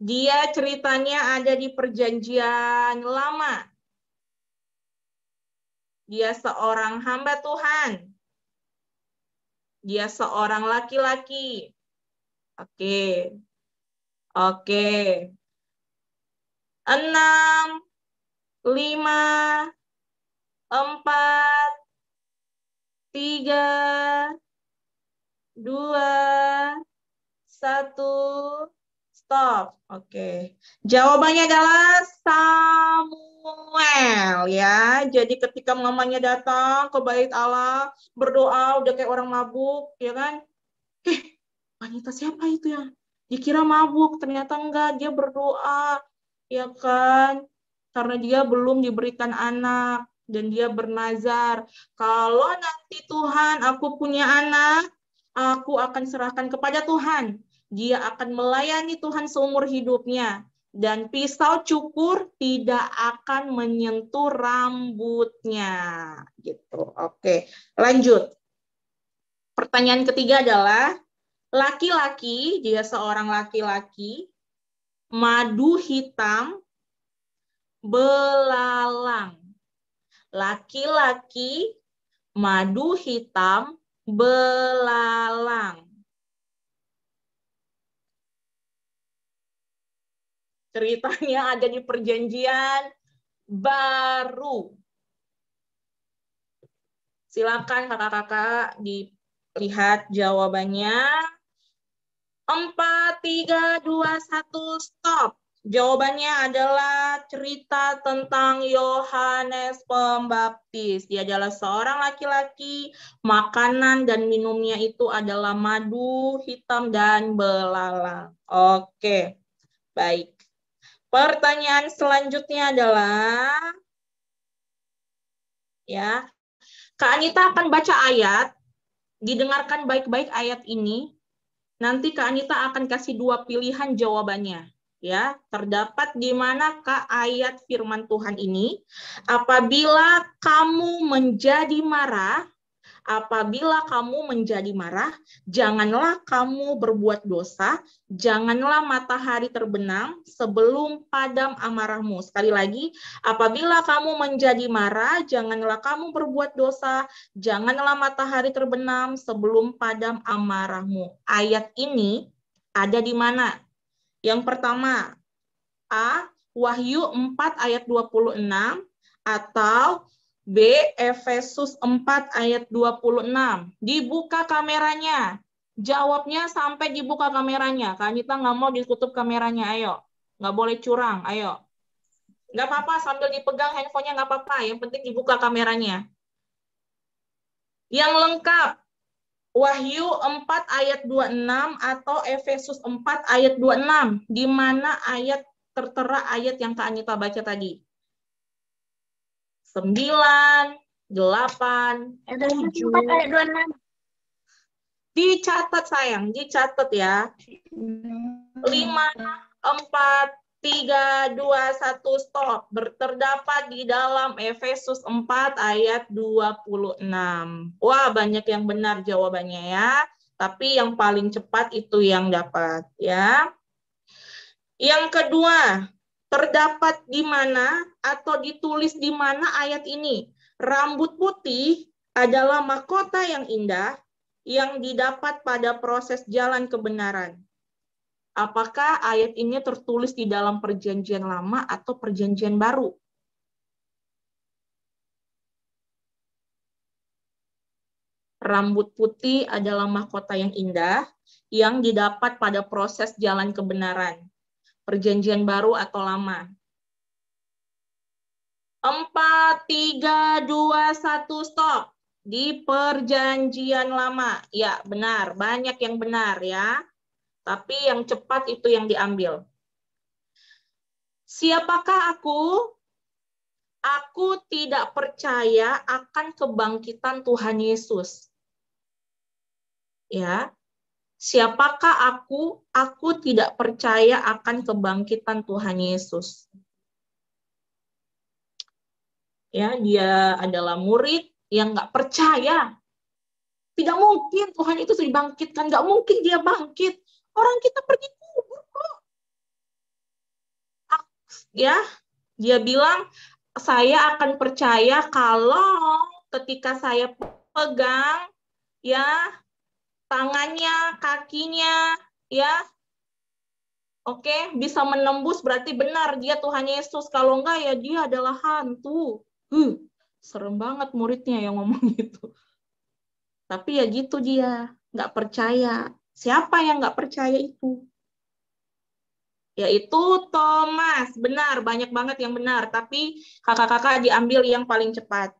Dia ceritanya ada di Perjanjian Lama. Dia seorang hamba Tuhan. Dia seorang laki-laki. Oke. 6, 5, 4, 3, 2, 1, stop. Oke. Jawabannya adalah Samuel. Samuel ya. Jadi ketika mamanya datang ke bait Allah, berdoa udah kayak orang mabuk, ya kan? Wanita siapa itu ya? Dikira mabuk, ternyata enggak, dia berdoa, ya kan? Karena dia belum diberikan anak dan dia bernazar, kalau nanti Tuhan aku punya anak, aku akan serahkan kepada Tuhan. Dia akan melayani Tuhan seumur hidupnya. Dan pisau cukur tidak akan menyentuh rambutnya. Gitu. Oke, lanjut. Pertanyaan ketiga adalah, laki-laki, dia seorang laki-laki, madu hitam, belalang. Laki-laki, madu hitam, belalang. Ceritanya ada di perjanjian baru. Silakan kakak-kakak dilihat jawabannya. 4, 3, 2, 1, stop. Jawabannya adalah cerita tentang Yohanes Pembaptis. Dia adalah seorang laki-laki, makanan dan minumnya itu adalah madu hitam dan belalang. Oke, baik. Pertanyaan selanjutnya adalah, ya, Kak Anita akan baca ayat, didengarkan baik-baik ayat ini. Nanti Kak Anita akan kasih 2 pilihan jawabannya. Ya, terdapat di manakah ayat firman Tuhan ini? Apabila kamu menjadi marah, janganlah kamu berbuat dosa, janganlah matahari terbenam sebelum padam amarahmu. Sekali lagi, apabila kamu menjadi marah, janganlah kamu berbuat dosa, janganlah matahari terbenam sebelum padam amarahmu. Ayat ini ada di mana? Yang pertama, A. Wahyu 4 ayat 26 atau B. Efesus 4 ayat 26. Dibuka kameranya. Jawabnya sampai dibuka kameranya. Kak Anita nggak mau ditutup kameranya, ayo. Nggak boleh curang, ayo. Nggak apa-apa, sambil dipegang handphonenya nggak apa-apa. Yang penting dibuka kameranya. Yang lengkap, Wahyu 4 ayat 26 atau Efesus 4 ayat 26. Di mana ayat tertera ayat yang Kak Anita baca tadi? 9, 8, 7. 4 ayat 26. Dicatat sayang, dicatat ya. 5, 4, 3, 2, 1, stop. Terdapat di dalam Efesus 4 ayat 26. Wah, banyak yang benar jawabannya ya. Tapi yang paling cepat itu yang dapat ya. Yang kedua, terdapat di mana atau ditulis di mana ayat ini? Rambut putih adalah mahkota yang indah yang didapat pada proses jalan kebenaran. Apakah ayat ini tertulis di dalam perjanjian lama atau perjanjian baru? Rambut putih adalah mahkota yang indah yang didapat pada proses jalan kebenaran. Perjanjian baru atau lama? 4, 3, 2, 1, stop. Di perjanjian lama. Ya, benar. Banyak yang benar ya. Tapi yang cepat itu yang diambil. Siapakah aku? Aku tidak percaya akan kebangkitan Tuhan Yesus. Ya. Siapakah aku? Aku tidak percaya akan kebangkitan Tuhan Yesus. Ya, dia adalah murid yang nggak percaya. Tidak mungkin Tuhan itu dibangkitkan. Nggak mungkin dia bangkit. Orang kita pergi kubur kok. Ya, dia bilang, saya akan percaya kalau ketika saya pegang, ya, tangannya, kakinya, ya, oke, bisa menembus berarti benar dia Tuhan Yesus. Kalau enggak ya dia adalah hantu. Serem banget muridnya yang ngomong gitu. Tapi ya gitu dia, nggak percaya. Siapa yang nggak percaya itu? Yaitu Thomas. Benar, banyak banget yang benar. Tapi kakak-kakak diambil yang paling cepat.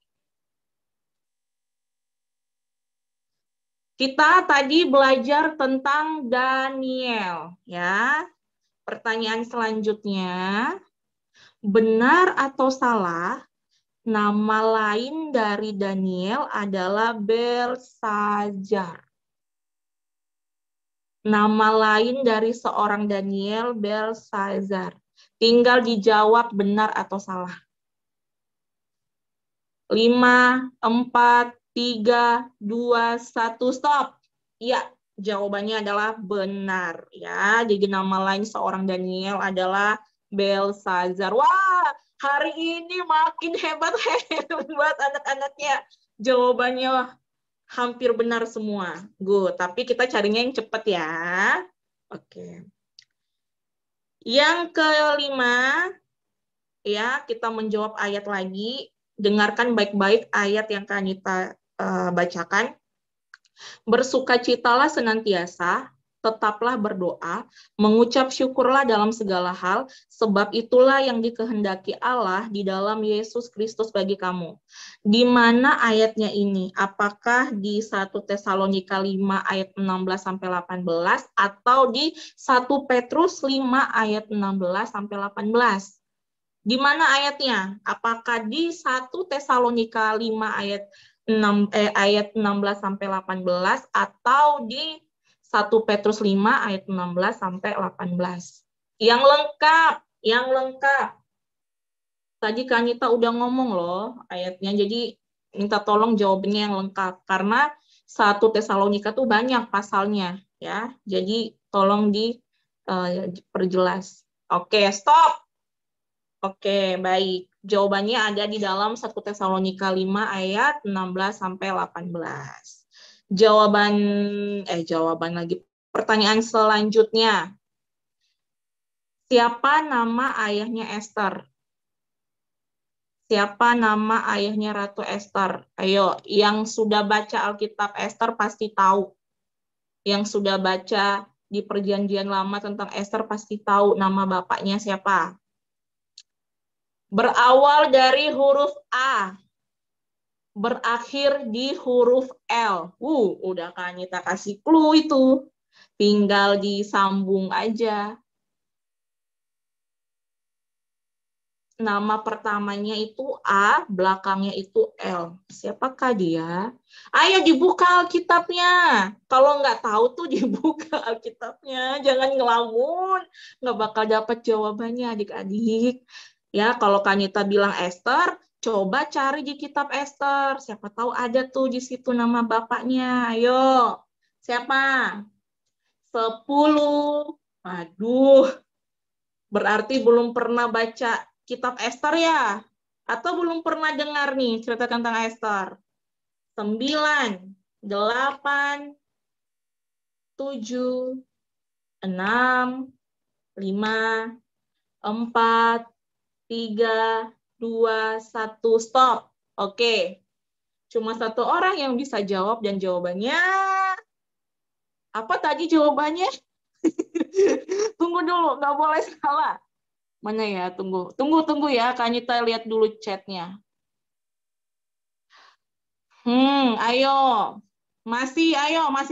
Kita tadi belajar tentang Daniel. Ya. Pertanyaan selanjutnya. Benar atau salah? Nama lain dari Daniel adalah Belsazar. Nama lain dari seorang Daniel, Belsazar. Tinggal dijawab benar atau salah. 5, 4, 3, 2, 1, stop. Iya, jawabannya adalah benar. Ya, jadi nama lain seorang Daniel adalah Belsazar. Wah, hari ini makin hebat-hebat anak-anaknya. Jawabannya hampir benar semua. Good. Tapi kita carinya yang cepat ya. Oke. Yang kelima, ya kita menjawab ayat lagi. Dengarkan baik-baik ayat yang Kanita bacakan. Bersukacitalah senantiasa, tetaplah berdoa, mengucap syukurlah dalam segala hal, sebab itulah yang dikehendaki Allah di dalam Yesus Kristus bagi kamu. Di mana ayatnya ini? Apakah di 1 Tesalonika 5 ayat 16-18 atau di 1 Petrus 5 ayat 16-18? Di mana ayatnya? Apakah di 1 Tesalonika 5 ayat 16-18 atau di 1 Petrus 5 ayat 16-18. Yang lengkap. Tadi Kanita udah ngomong loh ayatnya, jadi minta tolong jawabannya yang lengkap. Karena 1 Tesalonika tuh banyak pasalnya, ya. Jadi tolong diperjelas. Oke, stop. Oke, baik. Jawabannya ada di dalam 1 Tesalonika 5 ayat 16-18. Jawaban lagi. Pertanyaan selanjutnya. Siapa nama ayahnya Esther? Siapa nama ayahnya Ratu Esther? Ayo, yang sudah baca Alkitab Esther pasti tahu. Yang sudah baca di Perjanjian Lama tentang Esther pasti tahu nama bapaknya siapa. Berawal dari huruf A. Berakhir di huruf L. Udah Kanita kasih clue itu. Tinggal disambung aja. Nama pertamanya itu A, belakangnya itu L. Siapakah dia? Ayo dibuka Alkitabnya. Kalau nggak tahu tuh dibuka Alkitabnya. Jangan ngelamun. Nggak bakal dapat jawabannya adik-adik. Ya, kalau Kanita bilang Esther, coba cari di kitab Esther. Siapa tahu ada tuh di situ nama bapaknya. Ayo. Siapa? 10. Aduh. Berarti belum pernah baca kitab Esther ya? Atau belum pernah dengar nih cerita tentang Esther? 9, 8, 7, 6, 5, 4, 3, 2, 1, stop. Oke. Cuma satu orang yang bisa jawab dan jawabannya... Apa tadi jawabannya? Tunggu dulu, nggak boleh salah. Mana ya? Tunggu ya. Kanita lihat dulu chatnya. Ayo. Masih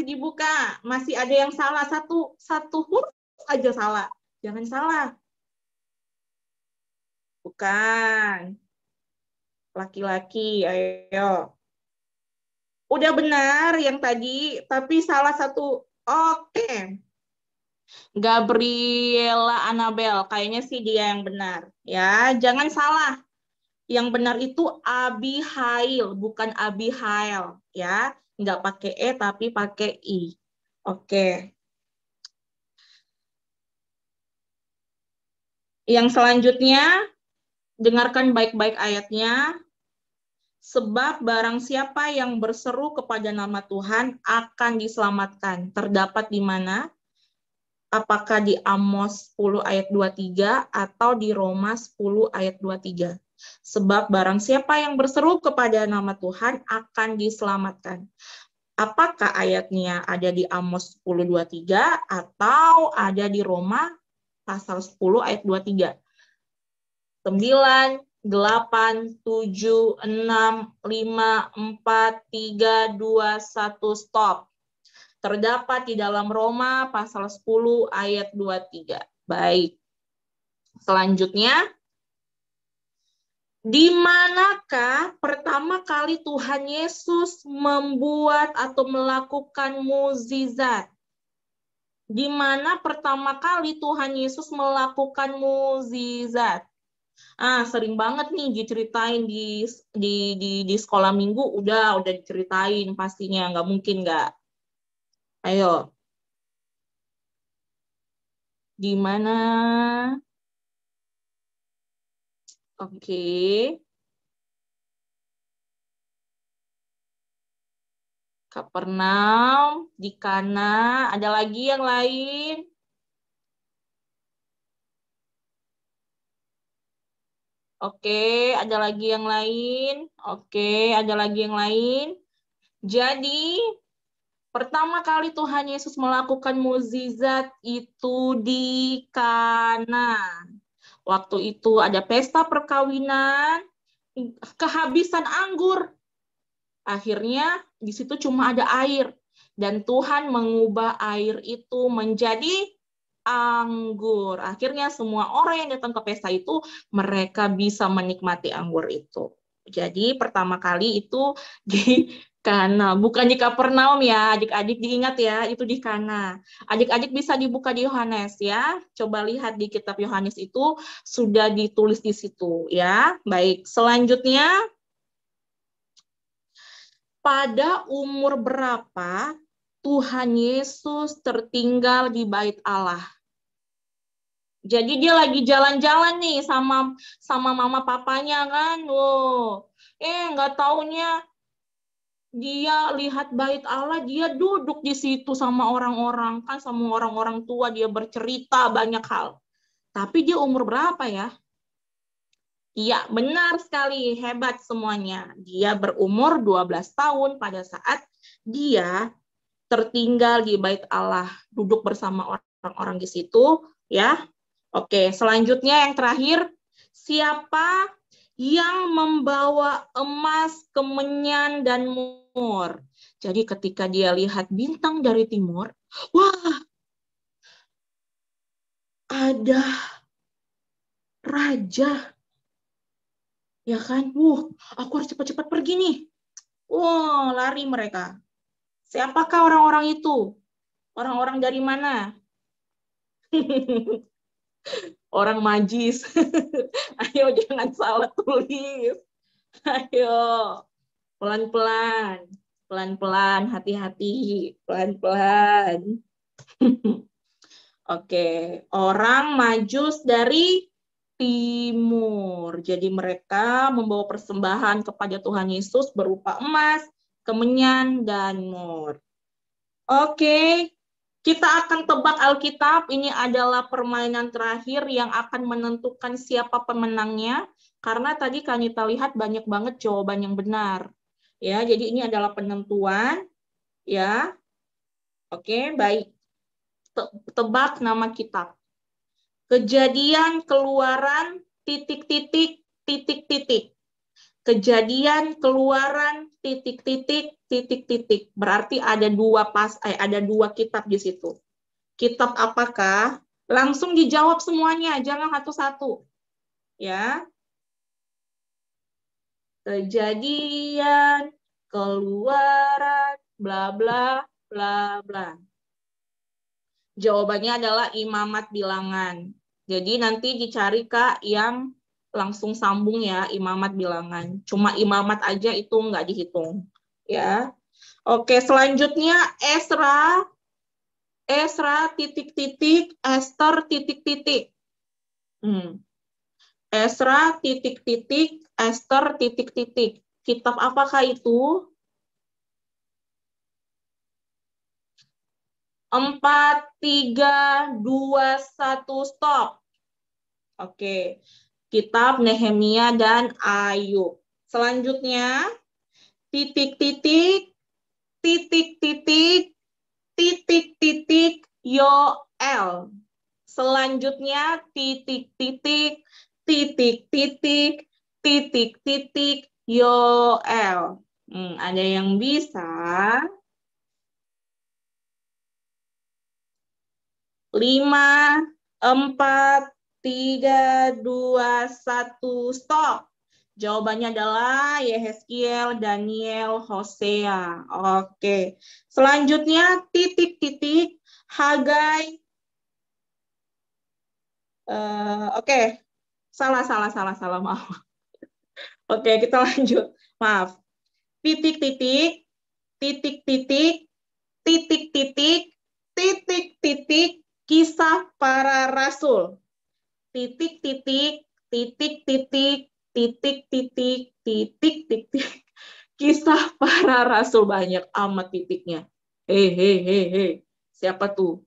dibuka. Masih ada yang salah. Satu huruf aja salah. Jangan salah. Bukan. Laki-laki, ayo. Udah benar yang tadi, tapi salah satu. Oke. Gabriela Annabel, kayaknya sih dia yang benar. Ya, jangan salah. Yang benar itu Abihail, bukan Abihail. Ya, nggak pakai E, tapi pakai I. Oke. Yang selanjutnya, dengarkan baik-baik ayatnya. Sebab barang siapa yang berseru kepada nama Tuhan akan diselamatkan. Terdapat di mana? Apakah di Amos 10 ayat 23 atau di Roma 10 ayat 23. Sebab barang siapa yang berseru kepada nama Tuhan akan diselamatkan. Apakah ayatnya ada di Amos 10:23 atau ada di Roma pasal 10 ayat 23. 9, 8, 7, 6, 5, 4, 3, 2, 1, stop. Terdapat di dalam Roma pasal 10 ayat 23. Baik. Selanjutnya, di manakah pertama kali Tuhan Yesus membuat atau melakukan mukjizat? Di mana pertama kali Tuhan Yesus melakukan mukjizat? Sering banget nih diceritain di sekolah minggu, udah diceritain pastinya, nggak mungkin nggak. Ayo. Di mana? Oke. Kapernaum, di Kana, ada lagi yang lain? Oke, ada lagi yang lain? Oke, ada lagi yang lain? Jadi, pertama kali Tuhan Yesus melakukan mukjizat itu di Kana. Waktu itu ada pesta perkawinan, kehabisan anggur. Akhirnya di situ cuma ada air. Dan Tuhan mengubah air itu menjadi anggur. Akhirnya semua orang yang datang ke pesta itu, mereka bisa menikmati anggur itu. Jadi pertama kali itu di Kana, bukan di Kapernaum ya, adik-adik diingat ya, itu di Kana. Adik-adik bisa dibuka di Yohanes ya, coba lihat di kitab Yohanes itu sudah ditulis di situ ya. Baik, selanjutnya pada umur berapa Tuhan Yesus tertinggal di bait Allah? Jadi dia lagi jalan-jalan nih sama mama papanya kan. Nggak taunya dia lihat bait Allah, dia duduk di situ sama orang-orang, kan sama orang-orang tua dia bercerita banyak hal. Tapi dia umur berapa ya? Iya, benar sekali, hebat semuanya. Dia berumur 12 tahun pada saat dia tertinggal di bait Allah, duduk bersama orang-orang di situ, ya. Oke, selanjutnya yang terakhir, siapa yang membawa emas, kemenyan, dan mur? Jadi ketika dia lihat bintang dari timur, wah, ada raja. Ya kan? Aku harus cepat-cepat pergi nih. Lari mereka. Siapakah orang-orang itu? Orang-orang dari mana? Orang majis. Ayo jangan salah tulis. Ayo. Pelan-pelan. Pelan-pelan, hati-hati. Pelan-pelan. Oke. Orang majus dari timur. Jadi mereka membawa persembahan kepada Tuhan Yesus berupa emas, kemenyan, dan mur. Oke. Kita akan tebak Alkitab, ini adalah permainan terakhir yang akan menentukan siapa pemenangnya, karena tadi kita lihat banyak banget jawaban yang benar. Ya, jadi ini adalah penentuan, ya. Oke, baik. Tebak nama kitab. Kejadian Keluaran ... Kejadian Keluaran ... Berarti ada dua kitab di situ. Kitab apakah? Langsung dijawab semuanya, jangan satu-satu. Ya. Kejadian, Keluaran, bla bla bla bla. Jawabannya adalah Imamat Bilangan. Jadi nanti dicari Kak yang langsung sambung ya, Imamat Bilangan. Cuma Imamat aja itu nggak dihitung. Ya. Oke, selanjutnya Esra ... Ester ... Esra ... Ester ... Kitab apakah itu? 4, 3, 2, 1, stop. Oke. Kitab Nehemia dan Ayub. Selanjutnya, ... Yoel. Selanjutnya titik-titik, titik-titik, titik-titik, Yoel. Ada yang bisa? 5, 4, 3, 2, 1, stop. Jawabannya adalah Yehezkiel, Daniel, Hosea. Oke. Selanjutnya titik-titik, Hagai. Oke. Salah, maaf. Oke, kita lanjut. Maaf. Titik-titik, titik-titik, titik-titik, titik-titik, Kisah Para Rasul. Titik-titik, titik-titik, titik-titik, titik-titik, Kisah Para Rasul. Banyak amat titiknya. Hei. Siapa tuh?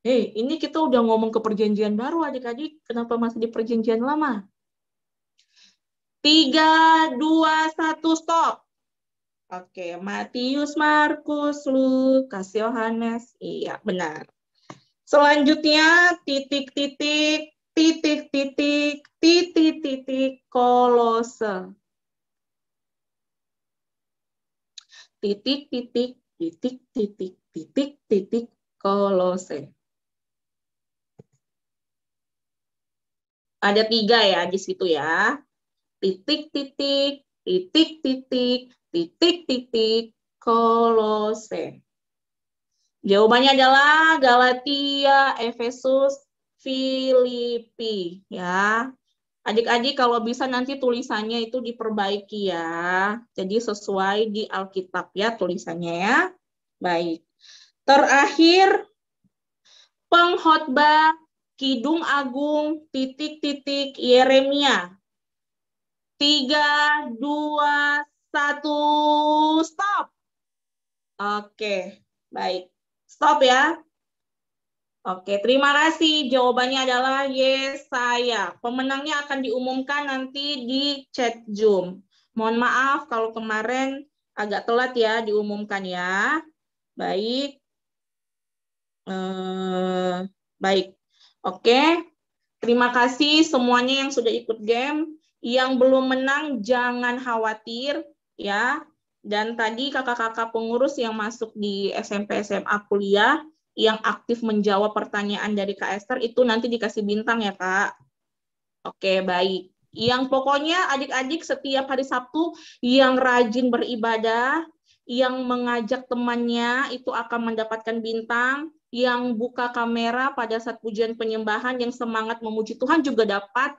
Hei, ini kita udah ngomong ke perjanjian baru, adik-adik. Kenapa masih di perjanjian lama? 3, 2, 1, stop. Oke, Matius, Markus, Lukas, Yohanes. Iya, benar. Selanjutnya titik-titik, titik-titik, titik-titik, Kolose. Titik-titik, titik-titik, titik-titik, Kolose. Ada 3 ya di situ ya. Titik-titik, titik-titik, titik-titik, Kolose. Jawabannya adalah Galatia, Efesus, Filipi ya. Adik-adik kalau bisa nanti tulisannya itu diperbaiki ya. Jadi sesuai di Alkitab ya tulisannya ya. Baik. Terakhir pengkhotbah Kidung Agung titik-titik Yeremia. 3, 2, 1, stop. Oke, baik. Stop ya. Oke, terima kasih. Jawabannya adalah Yesaya. Pemenangnya akan diumumkan nanti di chat Zoom. Mohon maaf kalau kemarin agak telat ya diumumkan ya. Baik. Baik. Oke. Terima kasih semuanya yang sudah ikut game. Yang belum menang jangan khawatir ya. Dan tadi kakak-kakak pengurus yang masuk di SMP SMA kuliah yang aktif menjawab pertanyaan dari Kak Esther itu nanti dikasih bintang ya Kak. Oke, baik. Yang pokoknya adik-adik setiap hari Sabtu yang rajin beribadah, yang mengajak temannya itu akan mendapatkan bintang, yang buka kamera pada saat pujian penyembahan, yang semangat memuji Tuhan juga dapat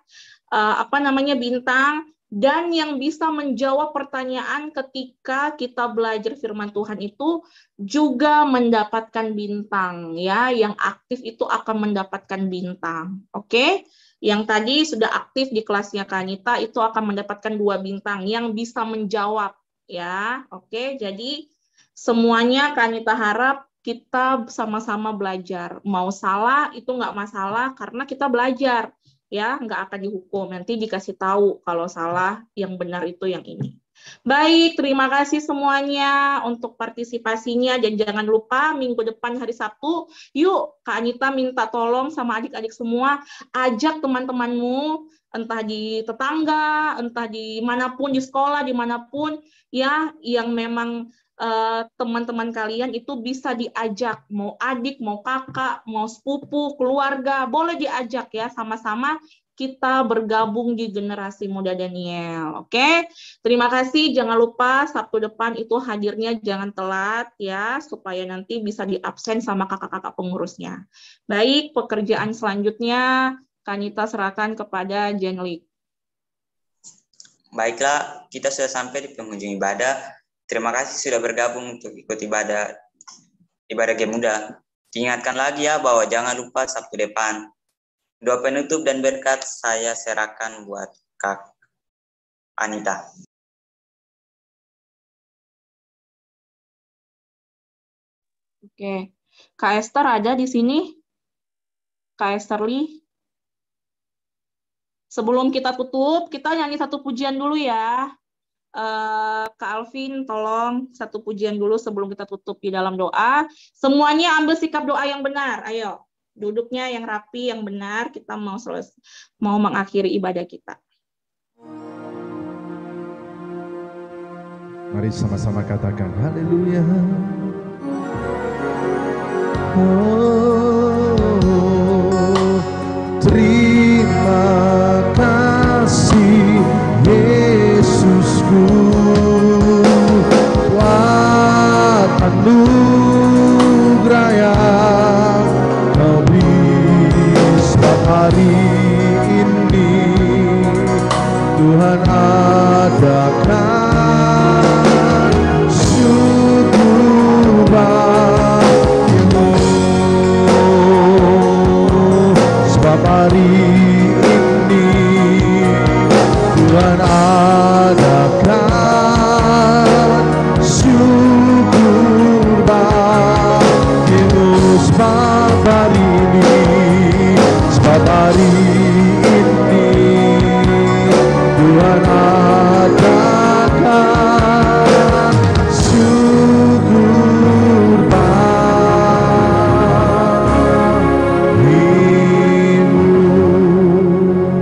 bintang. Dan yang bisa menjawab pertanyaan ketika kita belajar firman Tuhan itu juga mendapatkan bintang ya, yang aktif itu akan mendapatkan bintang. Oke? Yang tadi sudah aktif di kelasnya Kanita itu akan mendapatkan 2 bintang yang bisa menjawab ya. Oke, jadi semuanya Kanita harap kita sama-sama belajar. Mau salah itu nggak masalah karena kita belajar. Ya, nggak akan dihukum. Nanti dikasih tahu kalau salah, yang benar itu yang ini. Baik, terima kasih semuanya untuk partisipasinya. Dan jangan lupa minggu depan hari Sabtu, yuk Kak Anita minta tolong sama adik-adik semua, ajak teman-temanmu, entah di tetangga, entah di manapun, di sekolah, dimanapun, ya, yang memang teman-teman kalian itu bisa diajak, mau adik, mau kakak, mau sepupu, keluarga, boleh diajak ya, sama-sama kita bergabung di generasi muda Daniel. Oke, terima kasih. Jangan lupa Sabtu depan itu hadirnya jangan telat ya, supaya nanti bisa diabsen sama kakak-kakak pengurusnya. Baik, pekerjaan selanjutnya Kanita serahkan kepada Jenlik. Baiklah, kita sudah sampai di penghujung ibadah. Terima kasih sudah bergabung untuk ikut ibadah game muda. Diingatkan lagi ya bahwa jangan lupa Sabtu depan. Doa penutup dan berkat saya serahkan buat Kak Anita. Oke, Kak Esther ada di sini? Kak Esther Lee? Sebelum kita tutup, kita nyanyi satu pujian dulu ya. Kak Alvin, tolong satu pujian dulu sebelum kita tutup di dalam doa. Semuanya ambil sikap doa yang benar. Ayo, Duduknya yang rapi, yang benar, kita mau mengakhiri ibadah kita. Mari sama-sama katakan haleluya. Oh, terima kasih Yesusku, buat anugerah yang Kau beri setiap hari ini. Tuhan adakan syukur bagimu, sebab hari ini Tuhan adakan syukur bagimu, sebab hari ini, sebab hari ini Tuhan adakan syukur bagimu.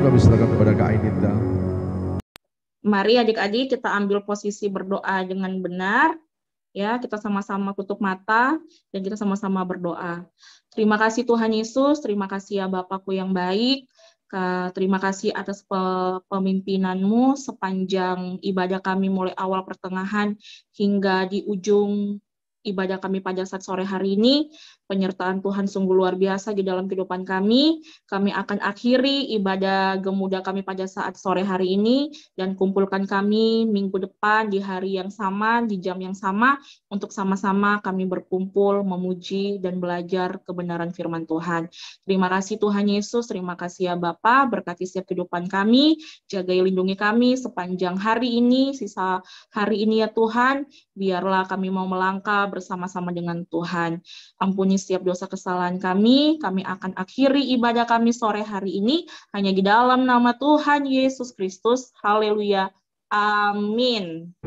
Kami serahkan kepada Kak Ainita. Mari adik-adik kita ambil posisi berdoa dengan benar. Ya, kita sama-sama tutup mata dan kita sama-sama berdoa. Terima kasih Tuhan Yesus, terima kasih ya Bapakku yang baik. Terima kasih atas pemimpinan-Mu sepanjang ibadah kami mulai awal pertengahan hingga di ujung ibadah kami pada saat sore hari ini. Penyertaan Tuhan sungguh luar biasa di dalam kehidupan kami. Kami akan akhiri ibadah gemuda kami pada saat sore hari ini dan kumpulkan kami minggu depan di hari yang sama, di jam yang sama, untuk sama-sama kami berkumpul, memuji dan belajar kebenaran firman Tuhan. Terima kasih Tuhan Yesus, terima kasih ya Bapa, berkati setiap kehidupan kami, jagai lindungi kami sepanjang hari ini, sisa hari ini ya Tuhan, biarlah kami mau melangkah bersama-sama dengan Tuhan. Ampuni setiap dosa kesalahan kami akan akhiri ibadah kami sore hari ini, hanya di dalam nama Tuhan Yesus Kristus. Haleluya. Amin.